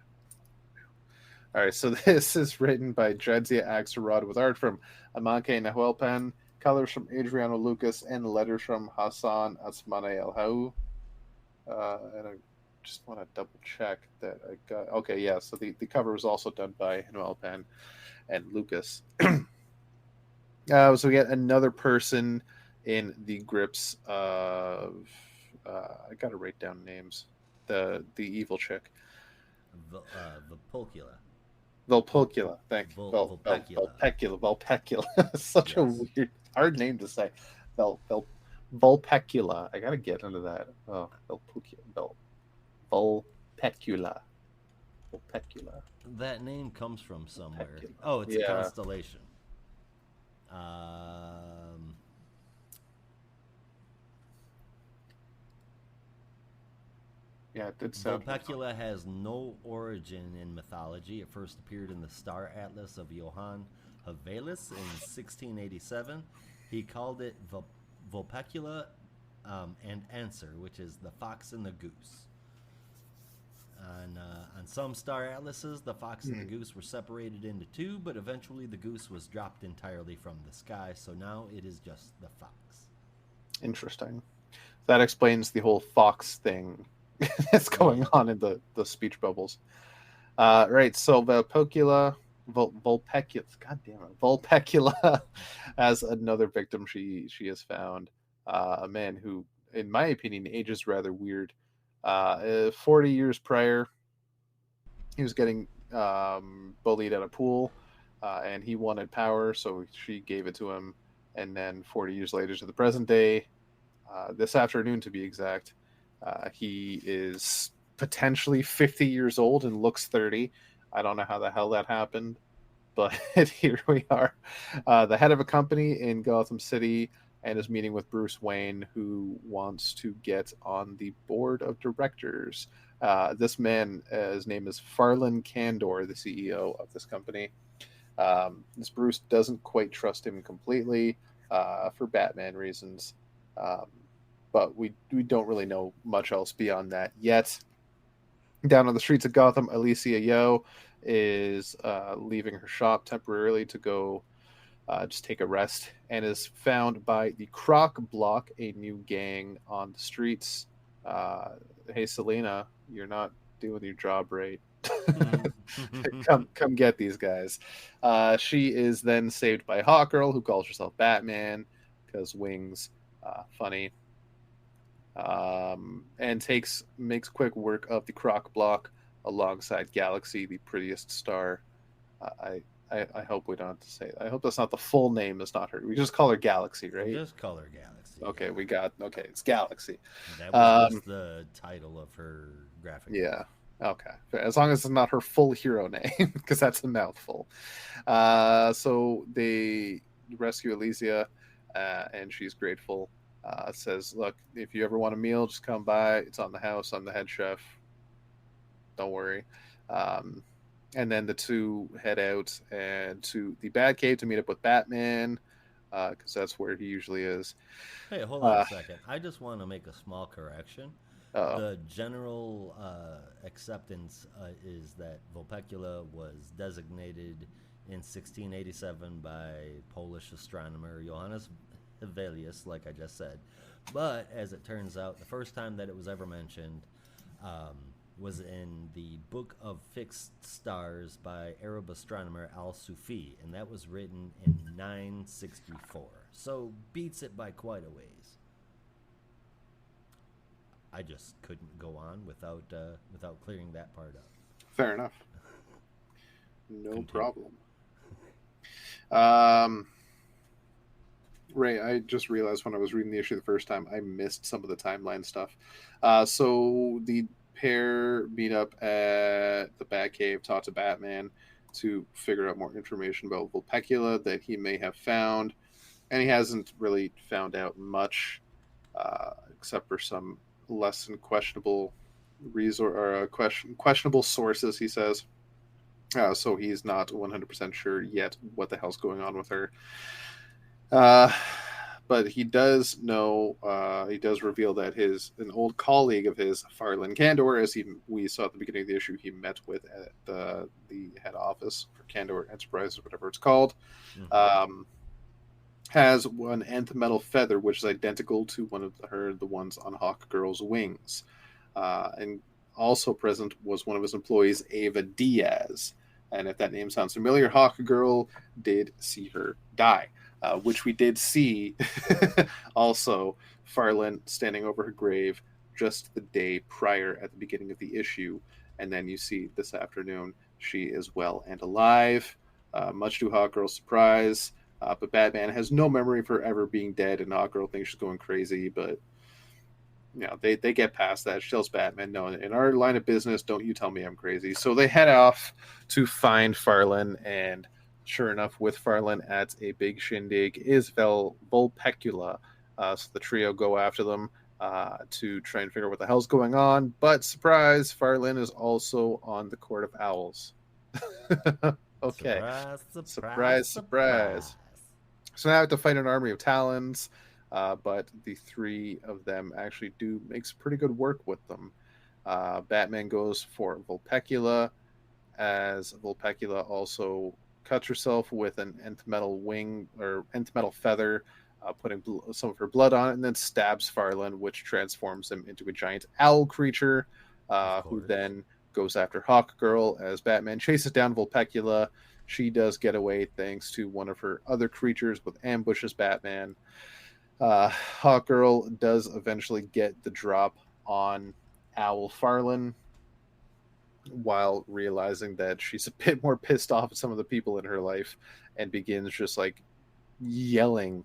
All right, so this is written by Jadzia Axelrod with art from Amanke Nahuelpan, colors from Adriano Lucas, and letters from Hassan Asmane El Hau. And I just want to double check that I got. Okay, yeah. So the cover was also done by Nahuelpan and Lucas. So we get another person in the grips of. I got to write down names. The evil chick. Vulpecula. Thank you. Vulpecula. Vulpecula. Such a weird, hard name to say. Vulpecula. I gotta get into that. Oh, Vulpecula. That name comes from somewhere. Oh, it's a constellation. Yeah, it did sound. Vulpecula has no origin in mythology. It first appeared in the Star Atlas of Johann Havelis in 1687. He called it Vulpecula and Answer, which is the fox and the goose. On some star atlases, the fox and the goose were separated into two, but eventually the goose was dropped entirely from the sky, so now it is just the fox. Interesting. That explains the whole fox thing that's going on in the speech bubbles. Right, so Vulpecula, God damn it, Vulpecula as another victim she has found. A man who, in my opinion, ages rather weird. 40 years prior, he was getting bullied at a pool, and he wanted power, so she gave it to him. And then 40 years later to the present day, this afternoon to be exact, he is potentially 50 years old and looks 30. I don't know how the hell that happened, but here we are. The head of a company in Gotham City, and is meeting with Bruce Wayne, who wants to get on the board of directors. This man, his name is Farland Candor, the CEO of this company. This Bruce doesn't quite trust him completely for Batman reasons, but we don't really know much else beyond that yet. Down on the streets of Gotham, Alicia Yo is leaving her shop temporarily to go just take a rest, and is found by the Croc Block, a new gang on the streets. Hey, Selena, you're not doing your job right. Come get these guys. She is then saved by Hawkgirl, who calls herself Batman because wings. Funny. and makes quick work of the Croc Block alongside Galaxy, the prettiest star. I, I hope we don't have to say that. I hope that's not the full name. It's not her. We just call her Galaxy, right? Just color Galaxy. Okay, Yeah. we got okay. It's Galaxy. That was Um, just the title of her graphic yeah. novel. Okay. As long as it's not her full hero name, because that's a mouthful. So they rescue Elysia, and she's grateful. Says, "Look, if you ever want a meal, just come by. It's on the house. I'm the head chef. Don't worry." Um, and then the two head out and to the Batcave to meet up with Batman, because that's where he usually is. Hey, hold on a Uh, second. I just want to make a small correction. oh, The general acceptance is that Vulpecula was designated in 1687 by Polish astronomer Johannes Hevelius, like I just said. But as it turns out, the first time that it was ever mentioned um, was in the Book of Fixed Stars by Arab astronomer Al Sufi, and that was written in 964. So beats it by quite a ways. I just couldn't go on without clearing that part up. fair enough. No Continue. problem. Um, Ray, I just realized when I was reading the issue the first time, I missed some of the timeline stuff. So the pair meet up at the Batcave, talk to Batman to figure out more information about Vulpecula that he may have found, and he hasn't really found out much, except for some less than questionable questionable sources. He says. So he's not 100% sure yet what the hell's going on with her. Uh, but he does know. He does reveal that an old colleague of his, Farland Candor, as we saw at the beginning of the issue, he met with at the head office for Candor Enterprises, whatever it's called, Mm-hmm. um, has one nth metal feather, which is identical to one of the ones on Hawk Girl's wings, and also present was one of his employees, Ava Diaz. And if that name sounds familiar, Hawk Girl did see her die, which we did see also Farland standing over her grave just the day prior at the beginning of the issue. And then you see this afternoon she is well and alive, much to Hawk Girl's surprise. But Batman has no memory of her ever being dead, and Hawk Girl thinks she's going crazy. But they get past that. She tells Batman, "No, in our line of business, don't you tell me I'm crazy." So they head off to find Farland, and sure enough, with Farland at a big shindig is Vulpecula. So the trio go after them to try and figure out what the hell's going on. But surprise, Farland is also on the Court of Owls. Okay, Surprise, surprise, surprise, surprise. surprise. So now I have to fight an army of Talons, but the three of them actually do make some pretty good work with them. Batman goes for Vulpecula, as Vulpecula also cuts herself with an nth metal wing or nth metal feather, putting some of her blood on it, and then stabs Farland, which transforms him into a giant owl creature, Of who course. then goes after Hawk Girl as Batman chases down Vulpecula. She does get away thanks to one of her other creatures, but ambushes Batman. Hawk Girl does eventually get the drop on Owl Farland, while realizing that she's a bit more pissed off at some of the people in her life, and begins just like yelling,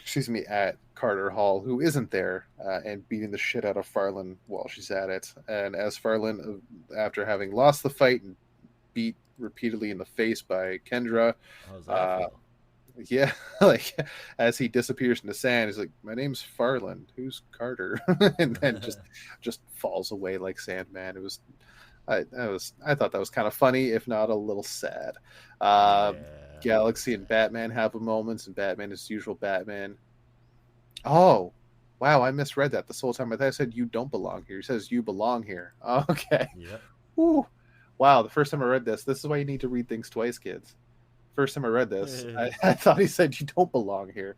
excuse me, at Carter Hall, who isn't there, and beating the shit out of Farland while she's at it. And as Farland, after having lost the fight and beat repeatedly in the face by Kendra, How's that uh, feel? yeah, like as he disappears in the sand, he's like, "My name's Farland. Who's Carter?" And then just falls away like Sandman. It was I thought that was kind of funny, if not a little sad. Uh, Yeah, a little Galaxy and sad. Batman have a moment, and Batman is usual Batman. Oh, wow! I misread that this whole time. I thought I said you don't belong here. He says you belong here. Okay. Yep. Whew. Wow. The first time I read this is why you need to read things twice, kids. First time I read this, I thought he said you don't belong here,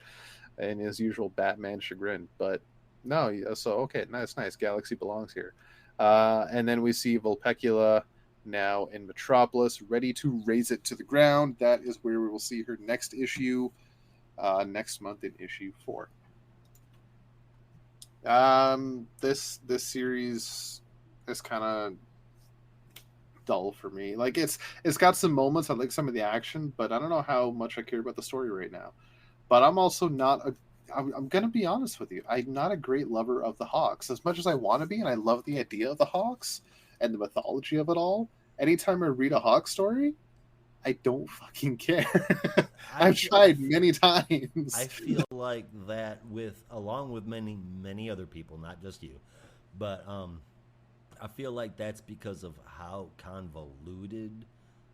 in his usual Batman chagrin. But no, so okay, nice, nice. Galaxy belongs here. And then we see Vulpecula now in Metropolis, ready to raise it to the ground. That is where we will see her next issue, next month in issue 4. This series is kind of dull for me. Like it's got some moments. I like some of the action, but I don't know how much I care about the story right now. But I'm also not a. I'm gonna be honest with you. I'm not a great lover of the Hawks as much as I want to be, and I love the idea of the Hawks and the mythology of it all. Anytime I read a Hawk story, I don't fucking care. I I've feel, tried many times. I feel like that with along with many other people, not just you, but I feel like that's because of how convoluted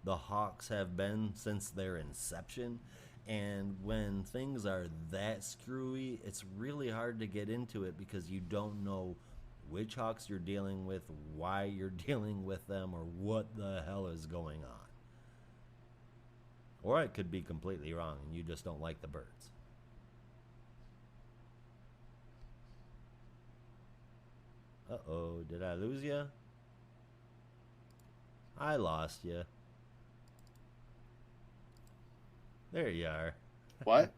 the Hawks have been since their inception. And when things are that screwy, it's really hard to get into it because you don't know which Hawks you're dealing with, why you're dealing with them, or what the hell is going on. Or I could be completely wrong and you just don't like the birds. Uh oh, did I lose you? I lost you. There you are. What?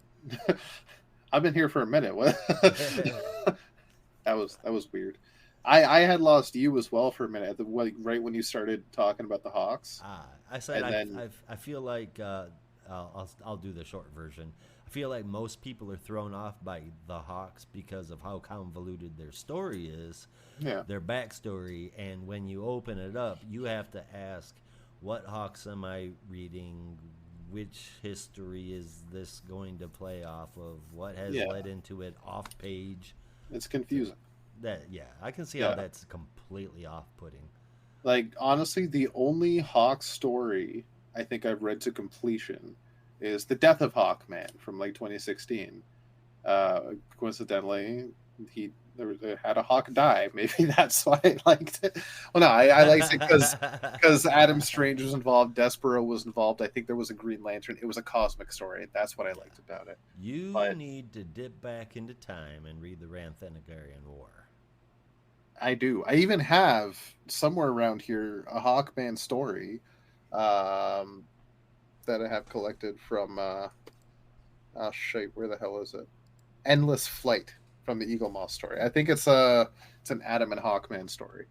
I've been here for a minute. What? That was weird. I had lost you as well for a minute. Right when you started talking about the Hawks, I said and then I feel like I'll do the short version. I feel like most people are thrown off by the Hawks because of how convoluted their story is, yeah, their backstory, and when you open it up, you have to ask, what Hawks am I reading? Which history is this going to play off of? What has yeah, led into it off page? it's confusing. That yeah, I can see how Yeah, that's completely off-putting. like honestly, the only Hawk story I think I've read to completion is the Death of Hawkman from like 2016. Coincidentally, he there had a hawk die. Maybe that's why I liked it. Well, no, I liked it because Adam Strange was involved, Despero was involved. I think there was a Green Lantern. It was a cosmic story. That's what I liked about it. You But need to dip back into time and read the Ranthanagarian War. I do. I even have somewhere around here a Hawkman story um, that I have collected from. Oh shit, where the hell is it? Endless Flight from the Eagle Moss story. I think it's an Adam and Hawkman story,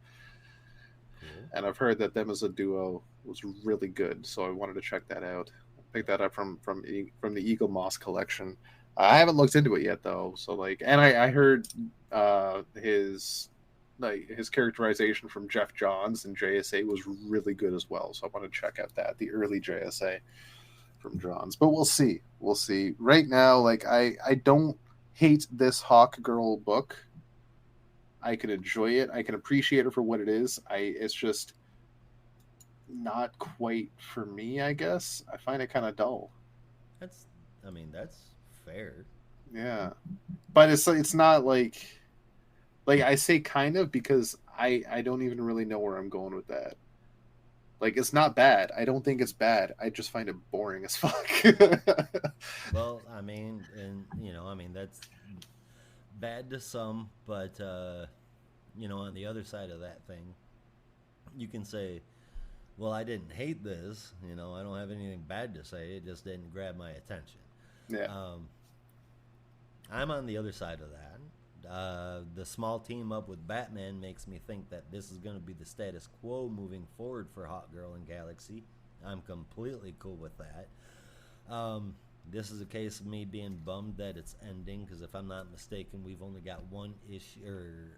Cool. and I've heard that them as a duo was really good, so I wanted to check that out. Pick that up from the Eagle Moss collection. I haven't looked into it yet though, so like, and I heard his his characterization from Jeff Johns and JSA was really good as well, so I want to check out that the early JSA from Johns. But we'll see. We'll see. Right now, like I don't hate this Hawk Girl book. I can enjoy it. I can appreciate it for what it is. It's just not quite for me, I guess. I find it kind of dull. That's, I mean, that's fair. Yeah. But it's not like I say kind of because I don't even really know where I'm going with that. Like it's not bad. I don't think it's bad. I just find it boring as fuck. Well, I mean, and I mean that's bad to some, but on the other side of that thing, you can say, well, I didn't hate this. I don't have anything bad to say. It just didn't grab my attention. Yeah. Um, I'm on the other side of that. The small team up with Batman makes me think that this is going to be the status quo moving forward for Hot Girl and Galaxy. I'm completely cool with that. This is a case of me being bummed that it's ending because if I'm not mistaken, we've only got one issue or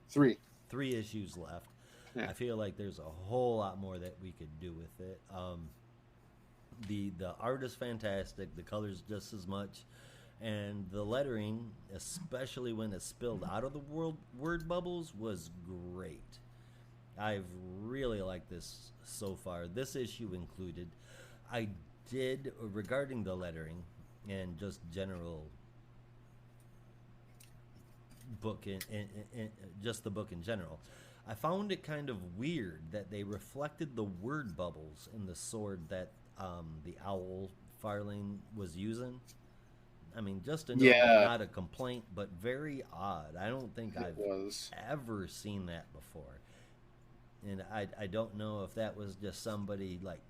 Three. 3 issues left. Yeah. I feel like there's a whole lot more that we could do with it. The art is fantastic. The colors just as much. And the lettering, especially when it's spilled out of the word bubbles, was great. I've really liked this so far. This issue included. I did, regarding the lettering and just general book just the book in general, I found it kind of weird that they reflected the word bubbles in the sword that the owl Farlane was using. I mean, just a note, Yeah, not a complaint, but very odd. I don't think it I've was. ever seen that before. And I don't know if that was just somebody like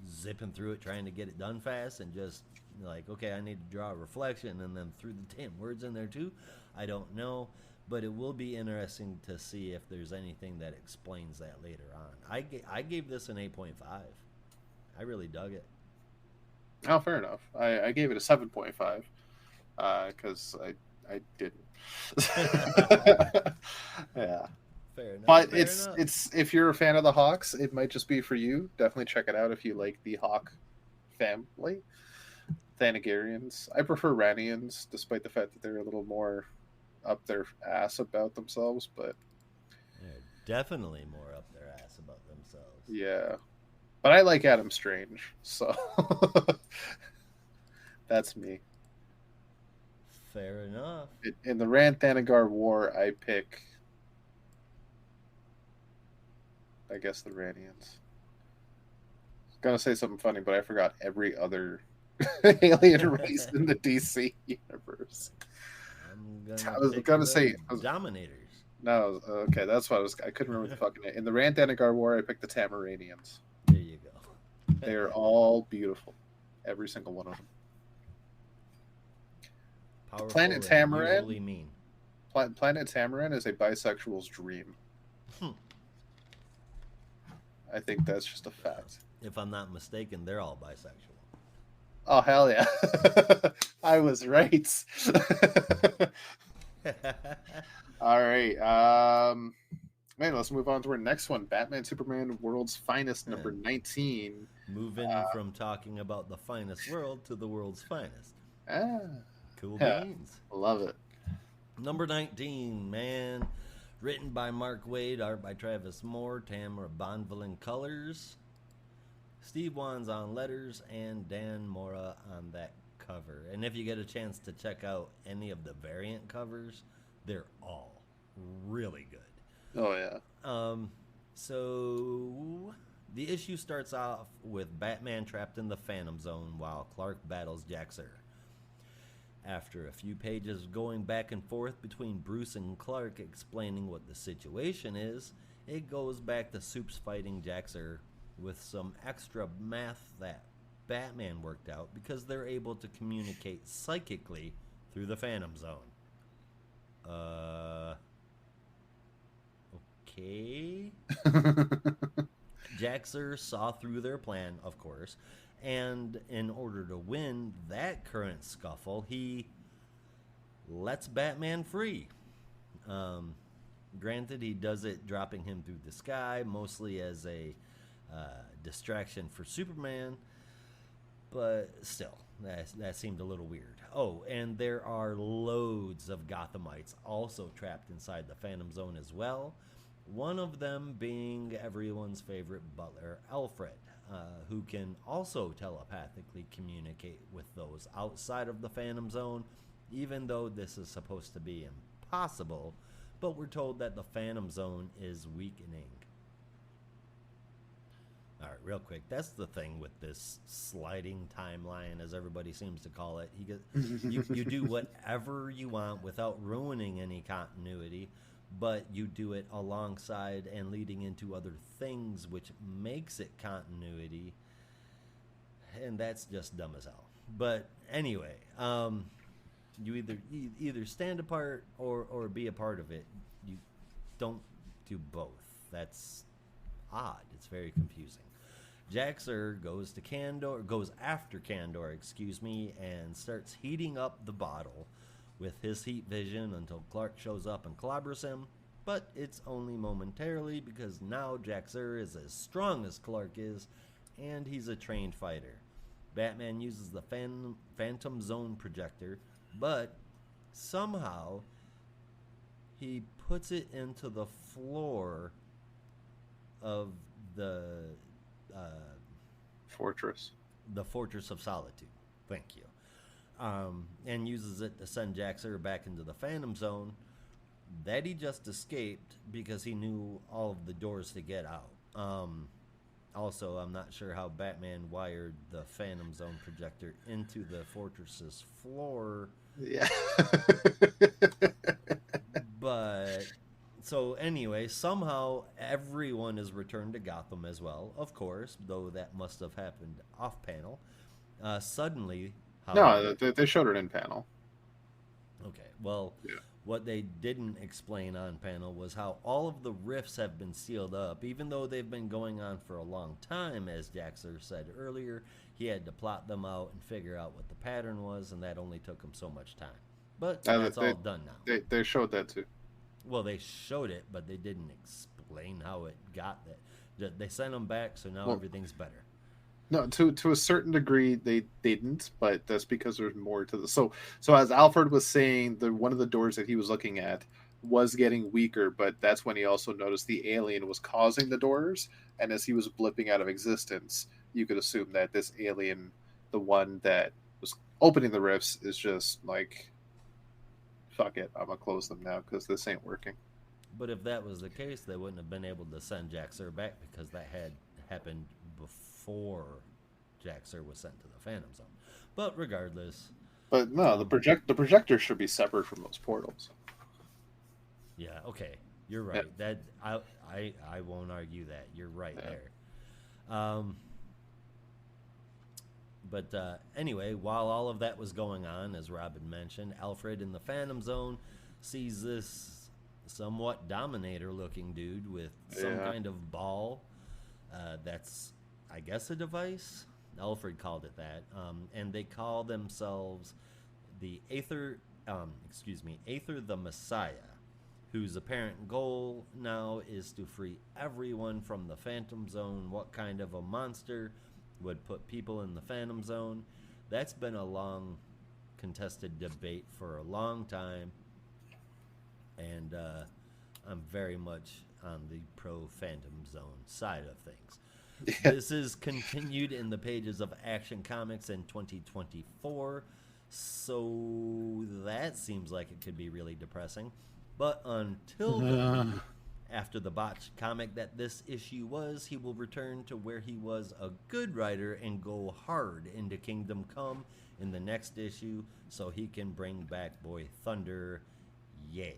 zipping through it trying to get it done fast and just like, okay, I need to draw a reflection and then threw the damn words in there too. I don't know. but it will be interesting to see if there's anything that explains that later on. I gave this an 8.5. I really dug it. Oh, fair enough. I gave it a 7.5 because I didn't. Yeah. Fair enough. But Fair enough. it's if you're a fan of the Hawks, it might just be for you. Definitely check it out if you like the Hawk family. Thanagarians. I prefer Ranians, despite the fact that they're a little more up their ass about themselves. But They're definitely more up their ass about themselves. yeah, but I like Adam Strange, so that's me. Fair enough. In the Rand Thanagar War, I pick, I guess, the Ranians. I was gonna say something funny, but I forgot every other alien race in the DC universe. I was pick gonna the say Dominators. no. Okay, that's what I couldn't remember the fucking name. In the Rand Thanagar War, I picked the Tamaranians. There you go. They're all beautiful, every single one of them. Powerful Planet and Tamaran? usually mean. Planet Tamaran is a bisexual's dream. I think that's just a fact. If I'm not mistaken, they're all bisexual. Oh hell yeah! I was right. All right, man. Let's move on to our next one: Batman, Superman, World's Finest, number 19. Moving from talking about the finest world to the world's finest. Ah, Cool yeah, beans. love it. Number 19, man. Written by Mark Waid, art by Travis Moore, Tamara Bonvillain colors, Steve Wands on letters, and Dan Mora on that cover. And if you get a chance to check out any of the variant covers, they're all really good. Oh yeah. So the issue starts off with Batman trapped in the Phantom Zone while Clark battles Jaxer. After a few pages going back and forth between Bruce and Clark explaining what the situation is, it goes back to Supes fighting Jaxer with some extra math that Batman worked out because they're able to communicate psychically through the Phantom Zone. Okay. Jaxer saw through their plan, of course, and in order to win that current scuffle, he lets Batman free. Granted, he does it dropping him through the sky, mostly as a distraction for Superman, but still, that seemed a little weird. Oh, and there are loads of Gothamites also trapped inside the Phantom Zone as well. One of them being everyone's favorite butler, Alfred, who can also telepathically communicate with those outside of the Phantom Zone, even though this is supposed to be impossible, but we're told that the Phantom Zone is weakening. Alright, real quick, that's the thing with this sliding timeline, as everybody seems to call it. You do whatever you want without ruining any continuity, but you do it alongside and leading into other things, which makes it continuity, and that's just dumb as hell. But anyway, you either stand apart or be a part of it. You don't do both. That's odd. It's very confusing. Jaxer goes after Kandor, and starts heating up the bottle with his heat vision until Clark shows up and clobbers him, but it's only momentarily because now Jaxer is as strong as Clark is, and he's a trained fighter. Batman uses the Phantom Zone projector, but somehow he puts it into the floor of the Fortress. The Fortress of Solitude. Thank you. And uses it to send Jaxer back into the Phantom Zone that he just escaped because he knew all of the doors to get out. Also, I'm not sure how Batman wired the Phantom Zone projector into the fortress's floor. Yeah. But so anyway, somehow everyone is returned to Gotham as well, of course, though that must have happened off panel. Suddenly, no, they showed it in panel. Okay, well, Yeah. what they didn't explain on panel was how all of the rifts have been sealed up, even though they've been going on for a long time. As Jaxer said earlier, he had to plot them out and figure out what the pattern was, and that only took him so much time. But Uh, that's they, all done now. they showed that too. Well, they showed it, but they didn't explain how it got that. They sent them back, so now Well, everything's better. no, to a certain degree they didn't, but that's because there's more to the so as Alfred was saying, the one of the doors that he was looking at was getting weaker, but that's when he also noticed the alien was causing the doors, and as he was blipping out of existence, you could assume that this alien, the one that was opening the rifts, is just like, fuck it, I'm gonna close them now because this ain't working. But if that was the case, they wouldn't have been able to send Jaxer back because that had happened before Jaxer was sent to the Phantom Zone. But regardless, But no, Um, the projector should be separate from those portals. yeah, okay, you're right. That I won't argue that. You're right Yeah. there. But anyway, while all of that was going on, as Robin mentioned, Alfred in the Phantom Zone sees this somewhat Dominator-looking dude with some Yeah. kind of ball. That's, I guess, a device. Alfred called it that, and they call themselves the Aether. Aether the Messiah, whose apparent goal now is to free everyone from the Phantom Zone. What kind of a monster would put people in the Phantom Zone? That's been a long contested debate for a long time, and I'm very much on the pro Phantom Zone side of things. Yeah. This is continued in the pages of Action Comics in 2024, so that seems like it could be really depressing. But until then, after the botched comic that this issue was, he will return to where he was a good writer and go hard into Kingdom Come in the next issue so he can bring back Boy Thunder. Yay.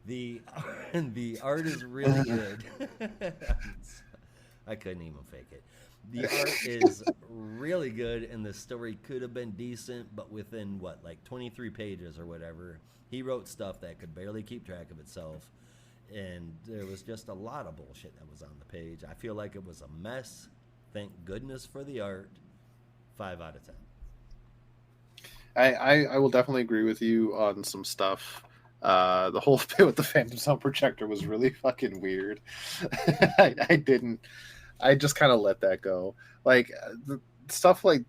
The the art is really good. I couldn't even fake it. The art is really good, and the story could have been decent, but within, what, like 23 pages or whatever, he wrote stuff that could barely keep track of itself, and there was just a lot of bullshit that was on the page. I feel like it was a mess. Thank goodness for the art. 5 out of 10. I will definitely agree with you on some stuff. The whole bit with the Phantom Zone projector was really fucking weird. I didn't. I just kind of let that go. Like the stuff like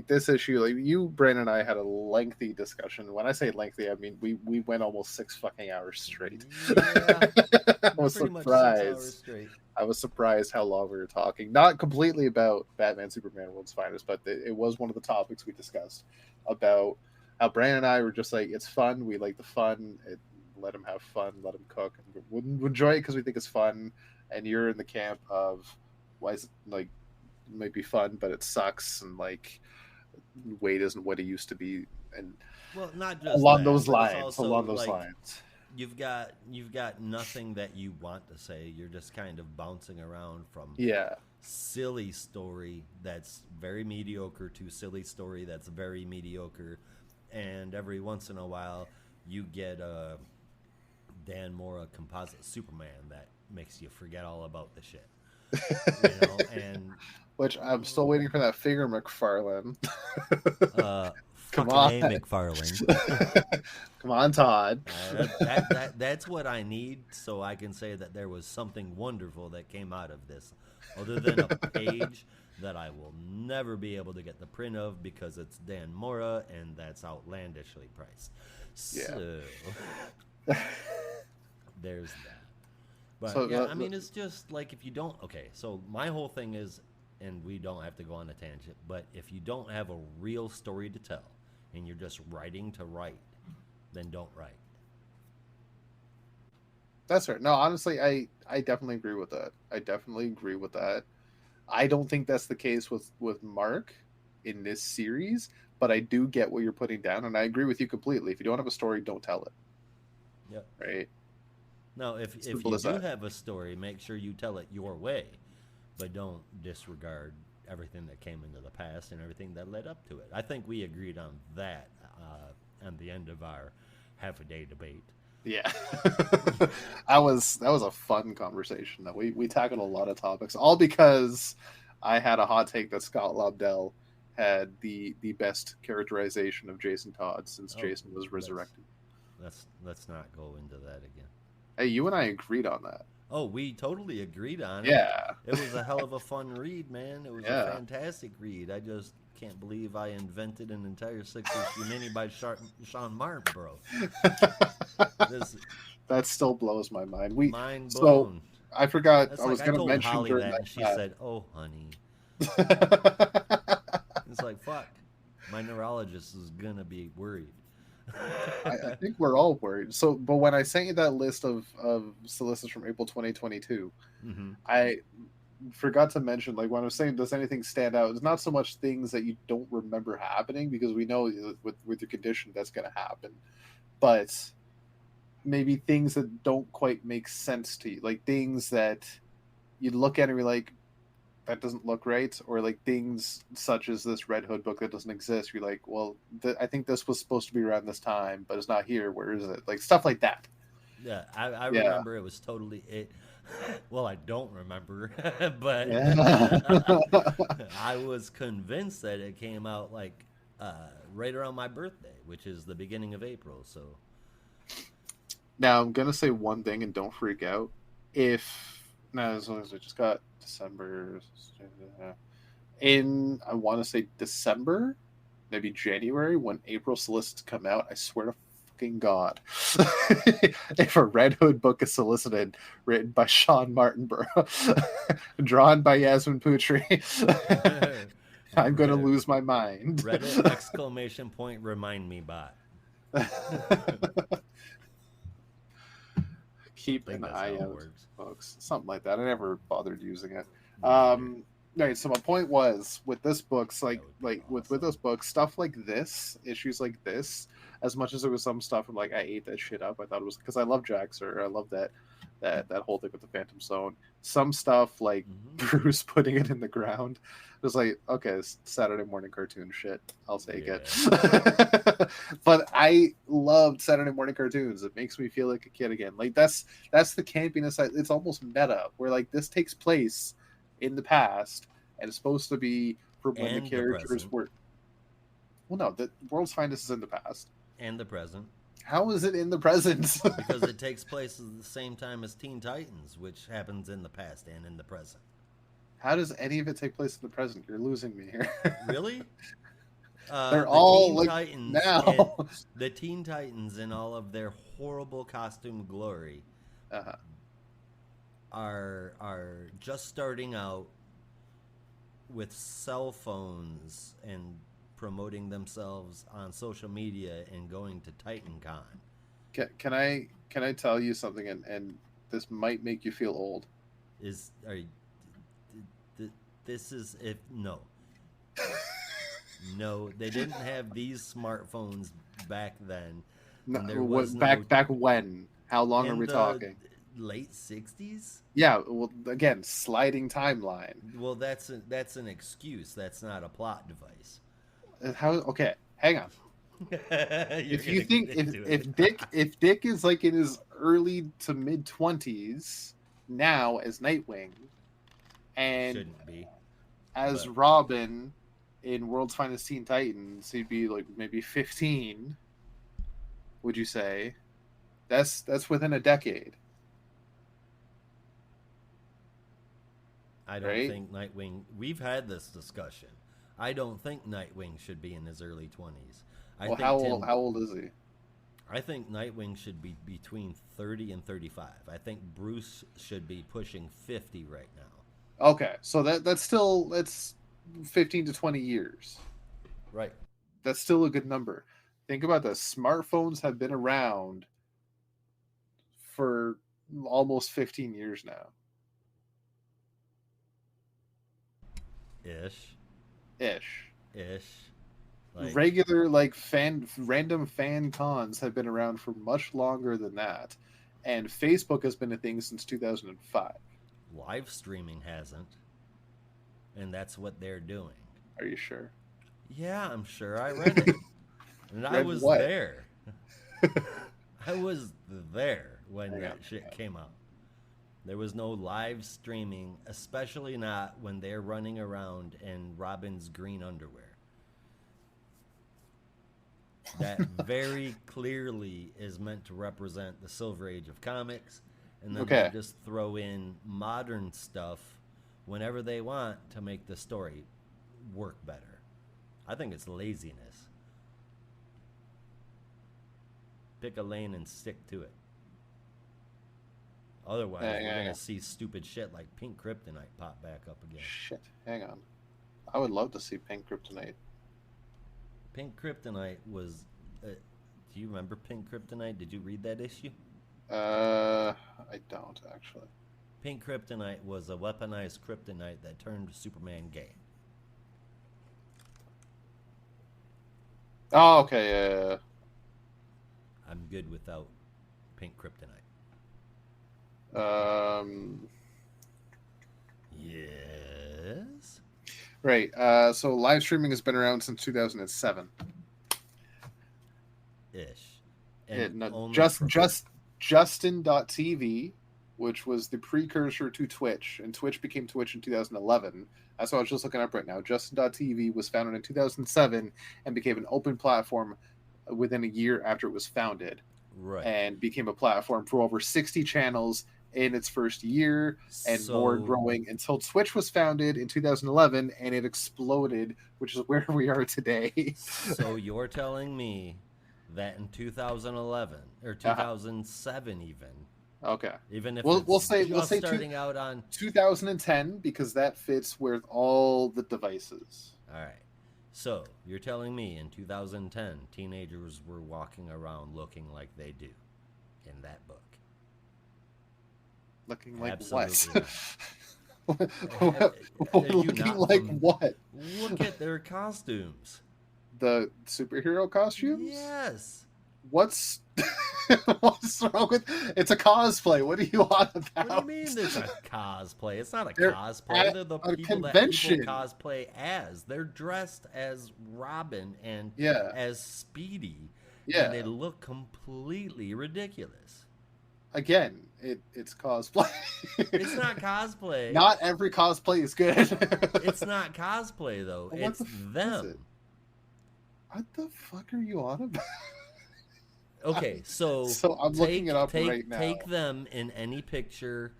this issue, like you, Brandon, and I had a lengthy discussion. When I say lengthy, I mean we went almost 6 fucking hours straight. Yeah, I was pretty much 6 hours surprised. straight. I was surprised how long we were talking. Not completely about Batman, Superman, World's Finest, but it was one of the topics we discussed about how Brandon and I were just like, it's fun. We like the fun. Let him have fun. Let him cook. And we enjoy it because we think it's fun. And you're in the camp of, why is it like, it might be fun, but it sucks. And like, Wade isn't what he used to be. And Well, not just along that, those but it's lines. also, Along those like, lines. you've got nothing that you want to say. You're just kind of bouncing around from Yeah. silly story that's very mediocre to silly story that's very mediocre, and every once in a while you get a Dan Mora composite Superman that makes you forget all about the shit. And Which I'm still waiting for that figure, McFarlane. Come fucking on. A, McFarlane. Come on, Todd. That's what I need, so I can say that there was something wonderful that came out of this, other than a page that I will never be able to get the print of because it's Dan Mora and that's outlandishly priced. So there's that. But So yeah, I mean, it's just like, if you don't, okay, so my whole thing is, and we don't have to go on a tangent, but if you don't have a real story to tell and you're just writing to write, then don't write. That's right. No, honestly, I definitely agree with that. I don't think that's the case with Mark in this series, but I do get what you're putting down, and I agree with you completely. If you don't have a story, don't tell it. Yep. Right. Now, if Simple you as do that. have a story, make sure you tell it your way, but don't disregard everything that came into the past and everything that led up to it. I think we agreed on that at the end of our half a day debate. Yeah. that was a fun conversation. That we tackled a lot of topics, all because I had a hot take that Scott Lobdell had the best characterization of Jason Todd since Jason was resurrected. Let's not go into that again. Hey, you and I agreed on that. Oh, we totally agreed on it. Yeah. It was a hell of a fun read, man. It was Yeah. a fantastic read. I just can't believe I invented an entire 6-issue mini by Sean Martin, bro. That still blows my mind. Mind blown. So I forgot. That's I was like going to told mention Holly during that, and she chat. said, "Oh, honey." It's like, fuck. My neurologist is gonna be worried. I think we're all worried. So, but when I sent you that list of solicits from April 2022, Mm-hmm. I forgot to mention, like when I was saying, does anything stand out? It's not so much things that you don't remember happening, because we know with your condition that's going to happen, but maybe things that don't quite make sense to you, like things that you look at and you're like, that doesn't look right, or like things such as this Red Hood book that doesn't exist. You're like, well, I think this was supposed to be around this time, but it's not here. Where is it? Like stuff like that. Yeah, I Yeah. remember it was totally it. Well, I don't remember, but Yeah. I was convinced that it came out like right around my birthday, which is the beginning of April. So Now I'm gonna say one thing, and don't freak out. As long as I just got December, I want to say December, maybe January, when April solicits come out, I swear to fucking God, if a Red Hood book is solicited, written by Sean Martinborough, drawn by Yasmin Putri, I'm gonna lose my mind. Reddit ! Remind me bot. Keep an eye out, folks. Something like that. I never bothered using it. Me Right. So my point was with this books, like That would be with those books, stuff like this, issues like this. As much as there was some stuff, I'm like, I ate that shit up. I thought it was because I love Jaxer. I love that whole thing with the Phantom Zone. Some stuff like Bruce putting it in the ground. It was like, okay, it's Saturday morning cartoon shit. I'll take it. But I loved Saturday morning cartoons. It makes me feel like a kid again. Like that's the campiness. It's almost meta, where like this takes place in the past and it's supposed to be from when And the the characters present. were. Well, no, the World's Finest is in the past. and the present, How is it in the present? because it takes place at the same time as Teen Titans, which happens in the past and in the present. How does any of it take place in the present? You're losing me here. Really? They're The all Teen like Titans now. the Teen Titans in all of their horrible costume glory Uh-huh. are just starting out with cell phones and promoting themselves on social media and going to TitanCon. Can I tell you something? And this might make you feel old. This is if no. No, they didn't have these smartphones back then. No, And there was back when? How long are in we the talking? late 60s? Yeah. Well, again, sliding timeline. Well, that's an excuse. That's not a plot device. How? Okay, hang on. If you think if Dick is like in his early to mid 20s now as Nightwing, and Shouldn't be. as but- Robin in World's Finest Teen Titans, he'd be like maybe 15. Would you say? That's within a decade. I don't right? think Nightwing. We've had this discussion. I don't think Nightwing should be in his early 20s. Well, how old is he? I think Nightwing should be between 30 and 35. I think Bruce should be pushing 50 right now. Okay, so that's 15 to 20 years. Right. That's still a good number. Think about this. Smartphones have been around for almost 15 years now. Ish. Like, Regular random fan cons have been around for much longer than that. And Facebook has been a thing since 2005. live streaming hasn't. And that's what they're doing. Are you sure? Yeah, I'm sure I read it. And I Read was what? there. I was there when Hang that on, shit hang on. came out. There was no live streaming, especially not when they're running around in Robin's green underwear. That very clearly is meant to represent the Silver Age of comics, and then they Okay. just throw in modern stuff whenever they want to make the story work better. I think it's laziness. Pick a lane and stick to it. Otherwise, Hang we're on. gonna see stupid shit like Pink Kryptonite pop back up again. Shit. Hang on. I would love to see Pink Kryptonite. Pink Kryptonite was. Do you remember Pink Kryptonite? Did you read that issue? I don't actually. Pink Kryptonite was a weaponized kryptonite that turned Superman gay. Oh, okay. Yeah. I'm good without Pink Kryptonite. Yes. Right. So live streaming has been around since 2007. Ish. Justin.tv, which was the precursor to Twitch, and Twitch became Twitch in 2011. That's what I was just looking up right now. Justin.tv was founded in 2007 and became an open platform within a year after it was founded, Right. and became a platform for over 60 channels in its first year, and more growing until Twitch was founded in 2011, and it exploded, which is where we are today. So you're telling me that in 2011 or 2007 Okay. even if we'll say starting out on 2010, because that fits with all the devices. All right. So you're telling me in 2010 teenagers were walking around looking like they do in that book? Looking like Absolutely what? Are you Looking not like what? Look at their costumes. The superhero costumes? Yes. What's wrong with it's a cosplay? What do you want about? What do you mean there's a cosplay? It's not a They're cosplay. at They're the a people that convention. people cosplay as. They're dressed as Robin and Yeah. as Speedy. Yeah. And they look completely ridiculous. Again, it's cosplay. It's not cosplay. Not every cosplay is good. It's not cosplay though. What It's the fuck is them. it? What the fuck are you on about? Okay, so I'm looking it up right now. Take them in any picture,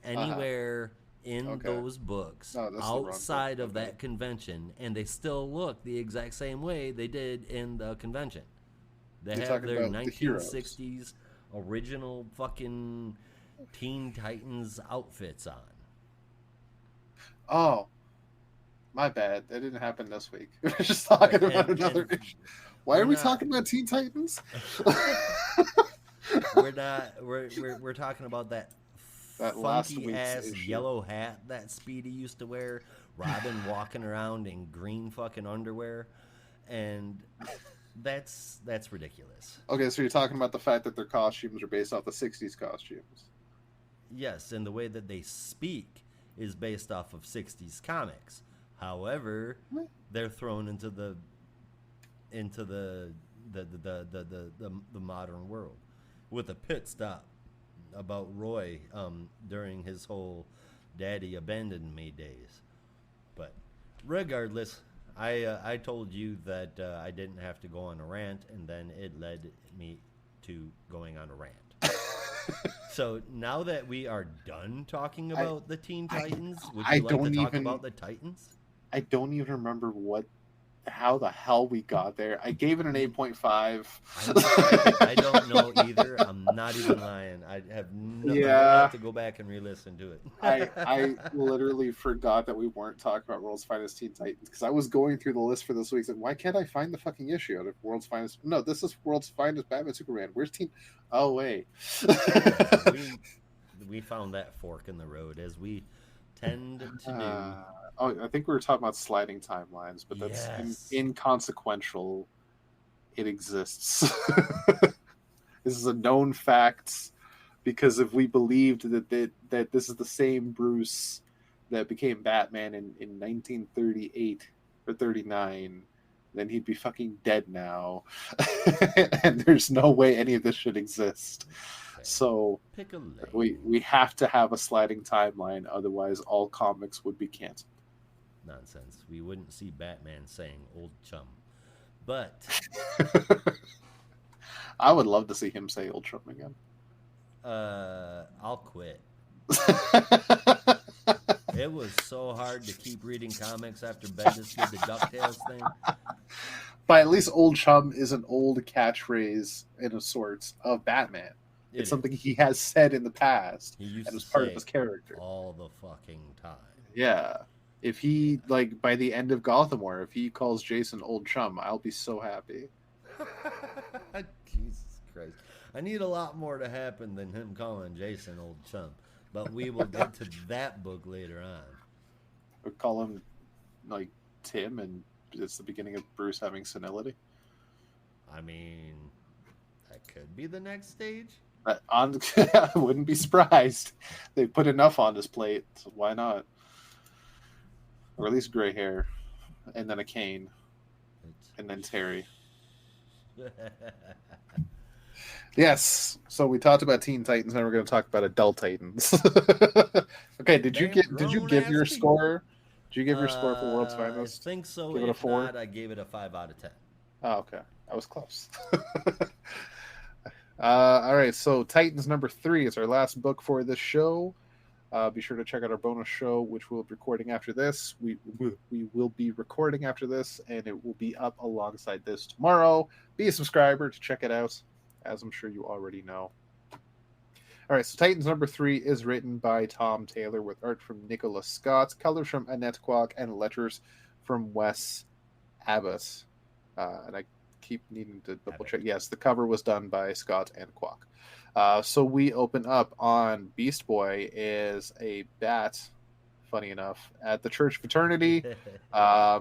anywhere in those books, No, that's the wrong book. outside of that convention, and they still look the exact same way they did in the convention. They You're have talking their about the heroes. 1960s original fucking Teen Titans outfits on. Oh, my bad. That didn't happen this week. We're just talking about another issue. Why are we talking about Teen Titans? We're not. We're talking about that last funky week's ass issue. yellow hat that Speedy used to wear. Robin walking around in green fucking underwear, and that's ridiculous. Okay, so you're talking about the fact that their costumes are based off the 60s costumes. Yes, and the way that they speak is based off of 60s comics. However, they're thrown into the modern world with a pit stop about Roy during his whole daddy abandoned me days. But regardless, I told you that I didn't have to go on a rant, and then it led me to going on a rant. So now that we are done talking about the Teen Titans, would you like to talk about the Titans? I don't even remember how the hell we got there. I gave it an 8.5. I don't know either. I'm not even lying. I have no. I have to go back and re-listen to it. I literally forgot that we weren't talking about World's Finest Teen Titans, because I was going through the list for this week. Said, why can't I find the fucking issue out of World's Finest? No, this is World's Finest Batman Superman. Where's Teen? Oh wait. We found that fork in the road, as we tend to do. I think we were talking about sliding timelines, but that's inconsequential. It exists. This is a known fact, because if we believed that this is the same Bruce that became Batman in 1938 or 39, then he'd be fucking dead now. And there's no way any of this should exist. Okay. So Pick a lane. we have to have a sliding timeline, otherwise all comics would be canceled. Nonsense. We wouldn't see Batman saying "old chum," but I would love to see him say old Trump again. I'll quit. It was so hard to keep reading comics after Bendis did the DuckTales thing. But at least old chum is an old catchphrase in a sorts of Batman. It It's something he has said in the past, He used and to it's part of say his character. all the fucking time. Yeah. If he, like, by the end of Gotham War, if he calls Jason old chum, I'll be so happy. Jesus Christ. I need a lot more to happen than him calling Jason old chum. But we will get to that book later on. Or call him, like, Tim, and it's the beginning of Bruce having senility. I mean, that could be the next stage. I wouldn't be surprised. They put enough on his plate, so why not? Or at least gray hair, and then a cane, and then Terry. Yes. So we talked about Teen Titans, and we're going to talk about Adult Titans. Okay. Did you give your score? Did you give your score for World's Finest? I think so. Give it a If 4? not, I gave it a 5 out of 10. Oh, okay. I was close. All right. So Titans number 3 is our last book for this show. Be sure to check out our bonus show, which we'll be recording after this. We will be recording after this, and it will be up alongside this tomorrow. Be a subscriber to check it out, as I'm sure you already know. All right, so Titans number 3 is written by Tom Taylor with art from Nicholas Scott, colors from Annette Kwok, and letters from Wes Abbott. And I keep needing to double check. Yes, the cover was done by Scott and Kwok. So we open up on Beast Boy is a bat, funny enough, at the Church Fraternity. I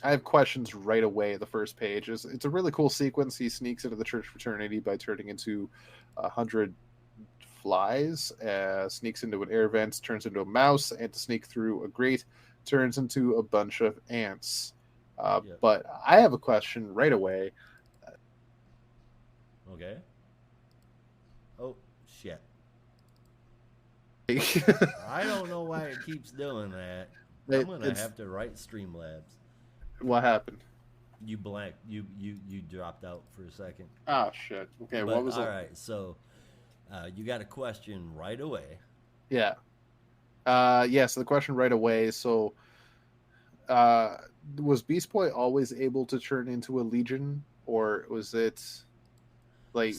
have questions right away. The first page it's a really cool sequence. He sneaks into the Church Fraternity by turning into 100 flies, sneaks into an air vent, turns into a mouse, and to sneak through a grate, turns into a bunch of ants. Yep. But I have a question right away. Okay. Oh, shit. What I don't know why it keeps doing that. I'm going to have to write Streamlabs. happened? You blanked. You dropped out for a second. Oh, shit. Okay, But, what was all it? right, so you got a question right away. Yeah. So the question right away. So, was Beast Boy always able to turn into a legion, or was it like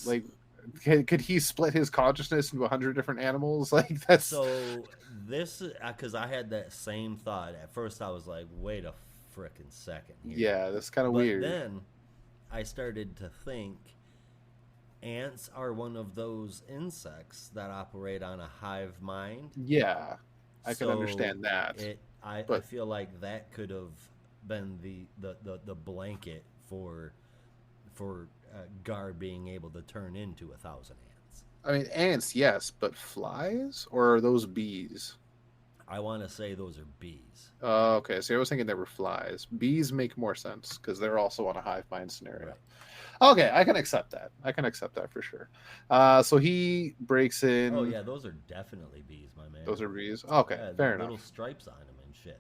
could he split his consciousness into 100 different animals? Like that's So this, because I had that same thought at first. I was like, wait a frickin' second here. yeah, that's kind of But weird. then I started to think ants are one of those insects that operate on a hive mind. Yeah, I can So understand that. I but- feel like that could have been the blanket for Gar being able to turn into 1,000 ants. I mean, ants, yes, but flies, or are those bees? I want to say those are bees. Okay, so I was thinking they were flies. Bees make more sense because they're also on a hive mind scenario. Right. Okay, I can accept that. I can accept that for sure. So he breaks in. Oh yeah, those are definitely bees, my man. Those are bees. Okay, Yeah, fair little enough. stripes on them and shit.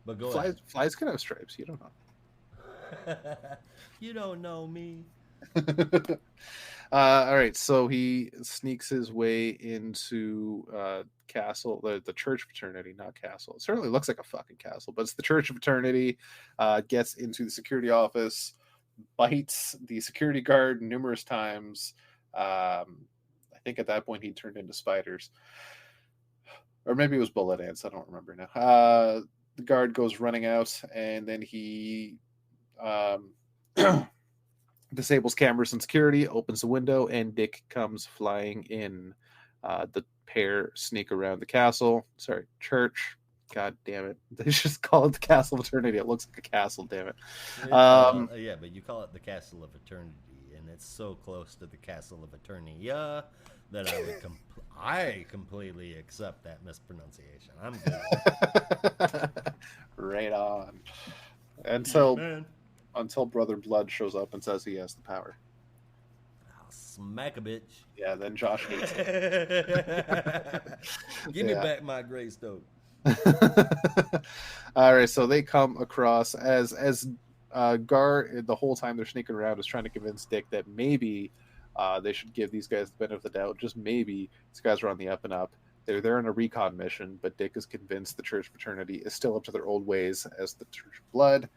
But go ahead. Flies can have stripes. You don't know. You don't know me. All right, so he sneaks his way into castle, the church fraternity, not castle. It certainly looks like a fucking castle, but it's the church fraternity. Gets into the security office, bites the security guard numerous times. I think at that point he turned into spiders, or maybe it was bullet ants. I don't remember now. The guard goes running out, and then he disables cameras and security, opens the window, and Dick comes flying in. The pair sneak around the castle. Sorry, church. God damn it. They just call it the Castle of Eternity. It looks like a castle, damn it. Yeah, but you call it the Castle of Eternity, and it's so close to the Castle of Eternity that I completely accept that mispronunciation. I'm good. Right on. until Man. until Brother Blood shows up and says he has the power. I'll smack a bitch. Yeah, then Josh hates it. Give me back my gray stove. All right, so they come across as Gar the whole time they're sneaking around is trying to convince Dick that maybe they should give these guys the benefit of the doubt. Just maybe these guys are on the up and up. They're there on a recon mission, but Dick is convinced the Church Fraternity is still up to their old ways as the Church of Blood.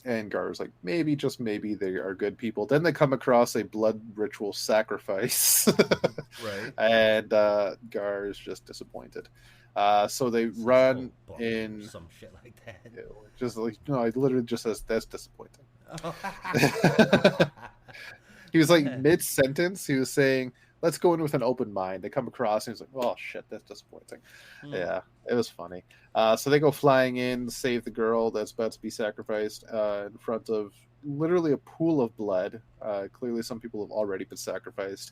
And Gar's like, maybe, just maybe, they are good people. Then they come across a blood ritual sacrifice. Right. And Gar is just disappointed. So they run in some shit like that. Just like, no, it literally just says, that's disappointing. Oh. He was like mid-sentence, he was saying, let's go in with an open mind. They come across and he's like, oh shit, that's disappointing. Yeah, it was funny. So they go flying in, save the girl that's about to be sacrificed in front of literally a pool of blood. Clearly some people have already been sacrificed.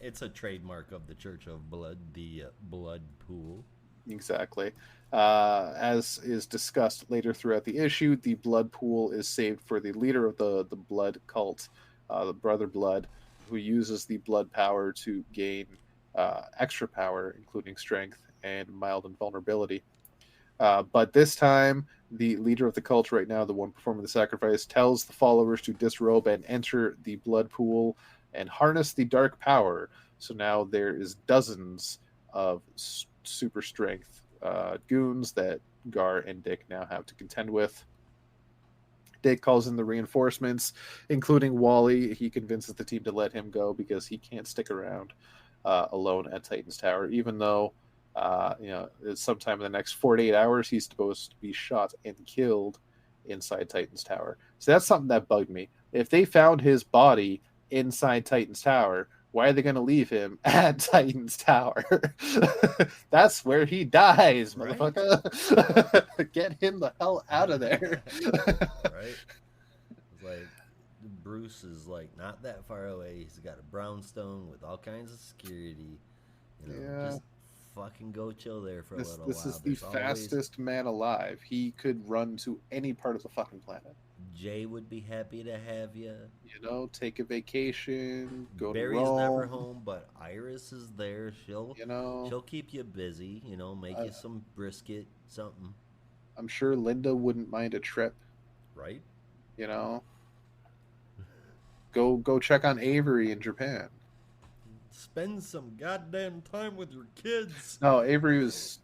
It's a trademark of the Church of Blood, the blood pool. Exactly. As is discussed later throughout the issue, the blood pool is saved for the leader of the blood cult, the Brother Blood, who uses the blood power to gain extra power, including strength and mild invulnerability. But this time, the leader of the cult right now, the one performing the sacrifice, tells the followers to disrobe and enter the blood pool and harness the dark power. So now there is dozens of super strength goons that Gar and Dick now have to contend with. Dick calls in the reinforcements, including Wally. He convinces the team to let him go because he can't stick around alone at Titan's Tower, even though sometime in the next 48 hours he's supposed to be shot and killed inside Titan's Tower. So that's something that bugged me. If they found his body inside Titan's Tower, why are they going to leave him at Titan's Tower? That's where he dies, motherfucker. Right? Get him the hell out of there. Right? It's like Bruce is like not that far away. He's got a brownstone with all kinds of security. Just fucking go chill there for a little while. This is the fastest man alive. He could run to any part of the fucking planet. Jay would be happy to have you. Take a vacation, go Barry's to Rome. never home, but Iris is there. She'll keep you busy. Make you some brisket, something. I'm sure Linda wouldn't mind a trip. Right. Go check on Avery in Japan. Spend some goddamn time with your kids. No, Avery was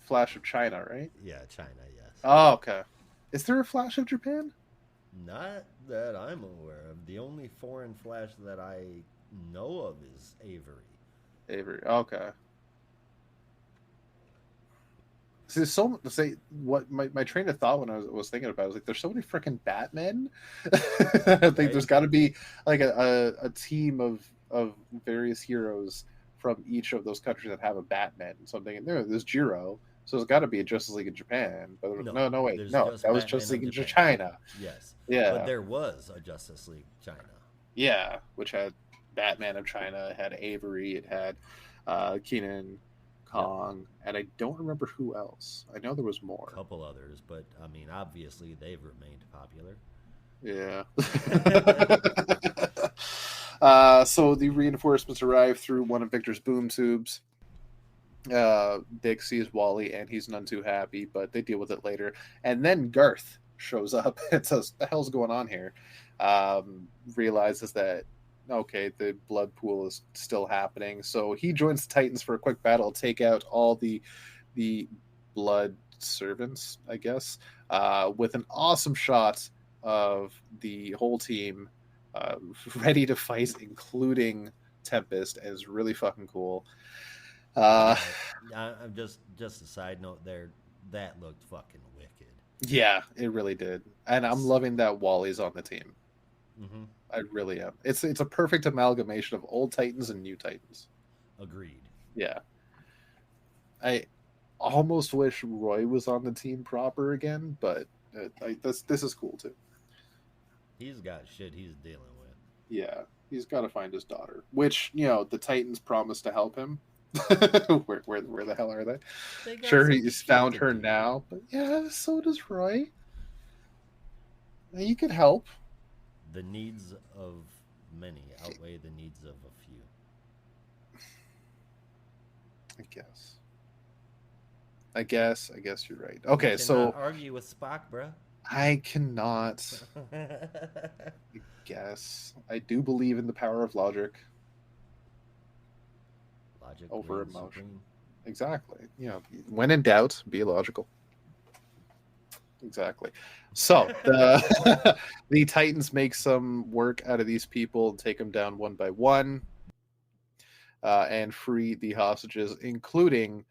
Flash of China, right? Yeah, China, yes. Oh, okay. Is there a Flash of Japan? Not that I'm aware of. The only foreign Flash that I know of is Avery. Okay. So say what my train of thought when I was thinking about it was like, there's so many freaking Batmen. I think there's got to be like a team of various heroes from each of those countries that have a Batman. So I'm thinking, there's Jiro. So there's got to be a Justice League in Japan. But wait, no, that was Justice League in China. Yes. Yeah. But there was a Justice League China. Yeah, which had Batman of China, it had Avery, it had Kenan, Kong, and I don't remember who else. I know there was more. A couple others, but I mean, obviously they've remained popular. Yeah. So the reinforcements arrive through one of Victor's boom tubes. Dick sees Wally and he's none too happy, but they deal with it later. And then Garth shows up and says, "The hell's going on here?" Realizes that the blood pool is still happening, so he joins the Titans for a quick battle, take out all the blood servants, I guess, with an awesome shot of the whole team ready to fight, including Tempest, and it's really fucking cool. I'm just a side note there. That looked fucking wicked. Yeah, it really did, and I'm loving that Wally's on the team. Mm-hmm. I really am. It's a perfect amalgamation of old Titans and new Titans. Agreed. Yeah. I almost wish Roy was on the team proper again, but this is cool too. He's got shit he's dealing with. Yeah, he's got to find his daughter, which the Titans promised to help him. Where the hell are they? They got Sure, some he's shit found to her do. now, but yeah, so does Roy. You could help, The needs of many outweigh the needs of a few. I guess. I guess you're right. You Okay, cannot so argue with Spock, bruh. I cannot guess. I do believe in the power of logic Logic over reigns emotion. supreme. Exactly. When in doubt, be logical. Exactly. So the the Titans make some work out of these people, take them down one by one, and free the hostages, including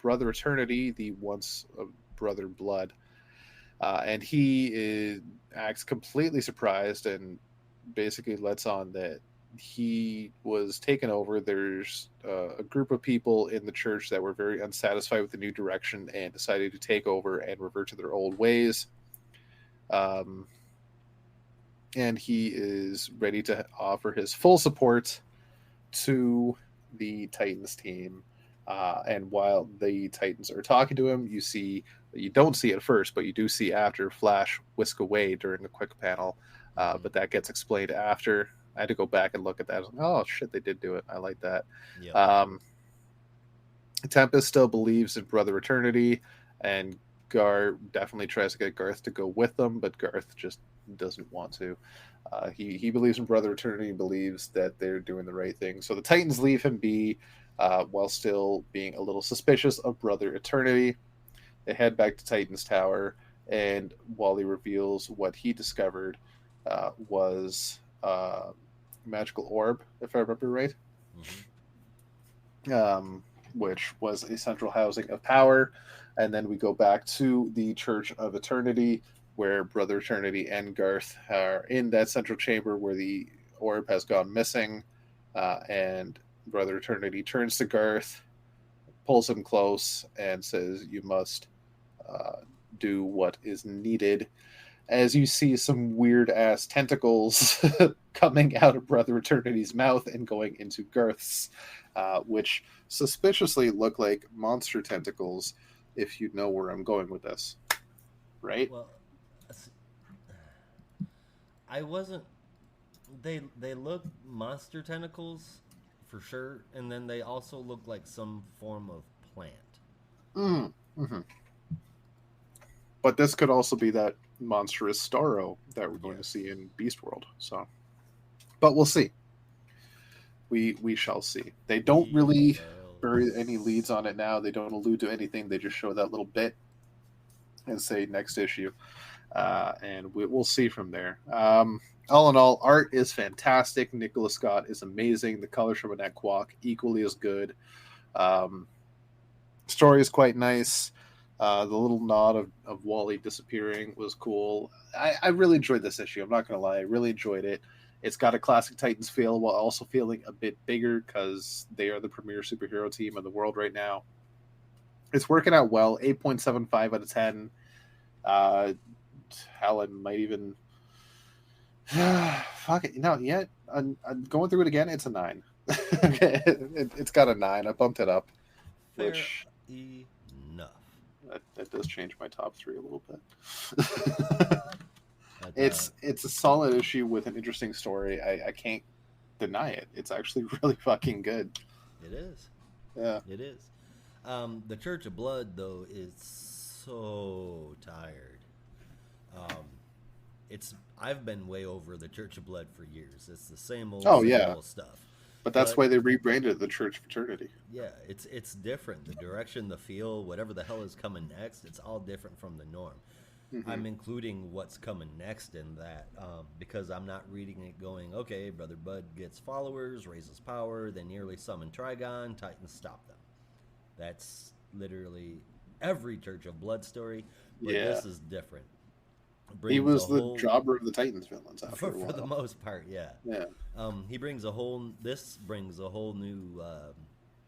Brother Eternity, the once Brother Blood. And acts completely surprised and basically lets on that he was taken over. There's a group of people in the church that were very unsatisfied with the new direction and decided to take over and revert to their old ways. Um, and he is ready to offer his full support to the Titans team. And while the Titans are talking to him, you don't see at first, but you do see after Flash whisk away during a quick panel. Mm-hmm. But that gets explained after. I had to go back and look at that. I was like, oh shit, they did do it. I like that. Yep. Um, Tempest still believes in Brother Eternity, and Gar definitely tries to get Garth to go with them, but Garth just doesn't want to. He believes in Brother Eternity, believes that they're doing the right thing. So the Titans leave him be, while still being a little suspicious of Brother Eternity. They head back to Titan's Tower, and Wally reveals what he discovered was magical orb, if I remember right. Mm-hmm. Which was a central housing of power. And then we go back to the Church of Eternity, where Brother Eternity and Garth are in that central chamber where the orb has gone missing. And Brother Eternity turns to Garth, pulls him close, and says, "You must do what is needed." As you see some weird ass tentacles coming out of Brother Eternity's mouth and going into Garth's, which suspiciously look like monster tentacles, if you know where I'm going with this. Right? Well, I wasn't. They look monster tentacles, for sure, and then they also look like some form of plant. Mm-hmm. But this could also be that monstrous Starro that we're going to Yes. see in Beast World. So, but we'll see. We shall see. They don't We really shall. bury any leads on it now. They don't allude to anything. They just show that little bit and say next issue, and we'll see from there. All in all, art is fantastic. Nicholas Scott is amazing. The colors from Annette Kwok equally as good. Um, Story is quite nice. The little nod of Wally disappearing was cool. I really enjoyed this issue. I'm not going to lie. I really enjoyed it. It's got a classic Titans feel while also feeling a bit bigger because they are the premier superhero team in the world right now. It's working out well. 8.75 out of 10. Helen might even. Fuck it. No, yeah. I'm going through it again. It's a 9. Okay. It's got a 9. I bumped it up. Fair Which enough. that does change my top 3 a little bit. But, it's a solid issue with an interesting story. I can't deny it. It's actually really fucking good. it is. Yeah. It is. The Church of Blood, though, is so tired. Um, it's I've been way over the Church of Blood for years. It's the same old, Oh same yeah. old stuff. But that's why they rebranded it the Church Fraternity. Yeah, it's different. The direction, the feel, whatever the hell is coming next, it's all different from the norm. Mm-hmm. I'm including what's coming next in that because I'm not reading it going, okay, Brother Bud gets followers, raises power, they nearly summon Trigon, Titans stop them. That's literally every Church of Blood story, but Yeah. this is different. He was the jobber of the Titans villains after a while. For the most part, yeah. Yeah. This brings a whole new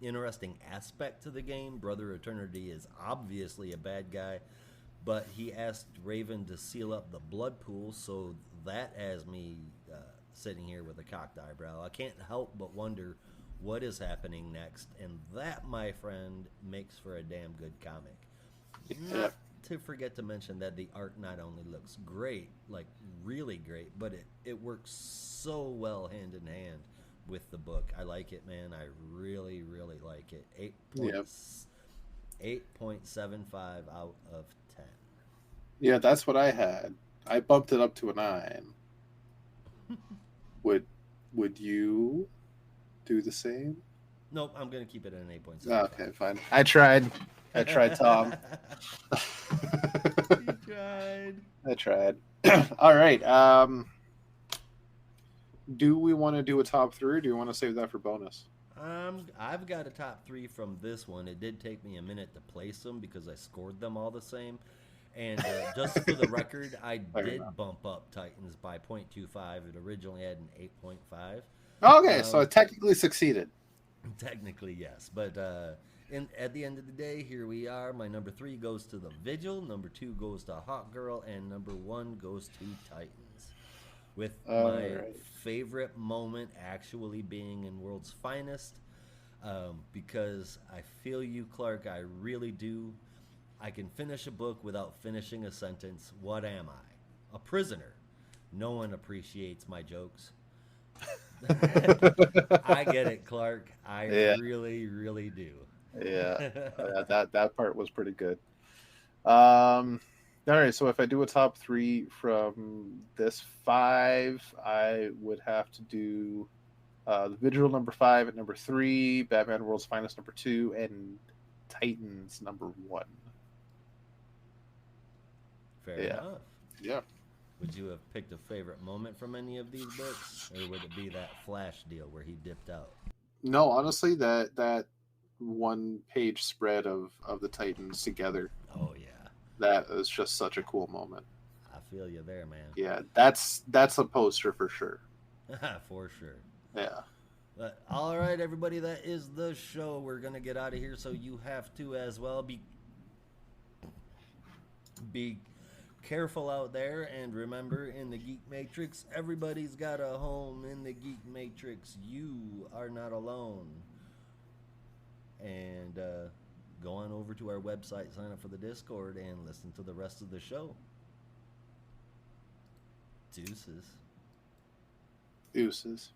interesting aspect to the game. Brother Eternity is obviously a bad guy, but he asked Raven to seal up the blood pool, so that has me sitting here with a cocked eyebrow. I can't help but wonder what is happening next, and that, my friend, makes for a damn good comic. Yeah. Not to forget to mention that the art not only looks great, like really great, but it works so well hand in hand with the book. I like it, man. I really, really like it. Yeah. 8.75 out of 10. Yeah, that's what I had. I bumped it up to a 9. Would you do the same? Nope, I'm gonna keep it at an 8.75. Okay, fine. I tried, Tom. You tried. I tried. All right. Do we want to do a top 3, or do you want to save that for bonus? I've got a top 3 from this one. It did take me a minute to place them because I scored them all the same. And just for the record, I did bump up Titans by 0.25. It originally had an 8.5. Okay, so I technically succeeded. Technically, yes. But at the end of the day, here we are. My number 3 goes to the Vigil. Number 2 goes to Hawk Girl. And number 1 goes to Titans. With my favorite moment actually being in World's Finest. Because I feel you, Clark. I really do. I can finish a book without finishing a sentence. What am I? A prisoner. No one appreciates my jokes. I get it, Clark. I really, really do. Yeah, that part was pretty good. All right, so if I do a top 3 from this 5, I would have to do the Vigil number 5 at number 3, Batman World's Finest number 2, and Titans number 1. Fair enough. Yeah. Would you have picked a favorite moment from any of these books, or would it be that Flash deal where he dipped out? No, honestly, that 1-page spread of the Titans together. Oh yeah. That is just such a cool moment. I feel you there, man. Yeah, that's a poster for sure. For sure. Yeah. But, all right, everybody, that is the show. We're gonna get out of here, so you have to as well. Be careful out there, and remember, in the Geek Matrix, everybody's got a home. In the Geek Matrix, you are not alone. And go on over to our website, sign up for the Discord, and listen to the rest of the show. Deuces.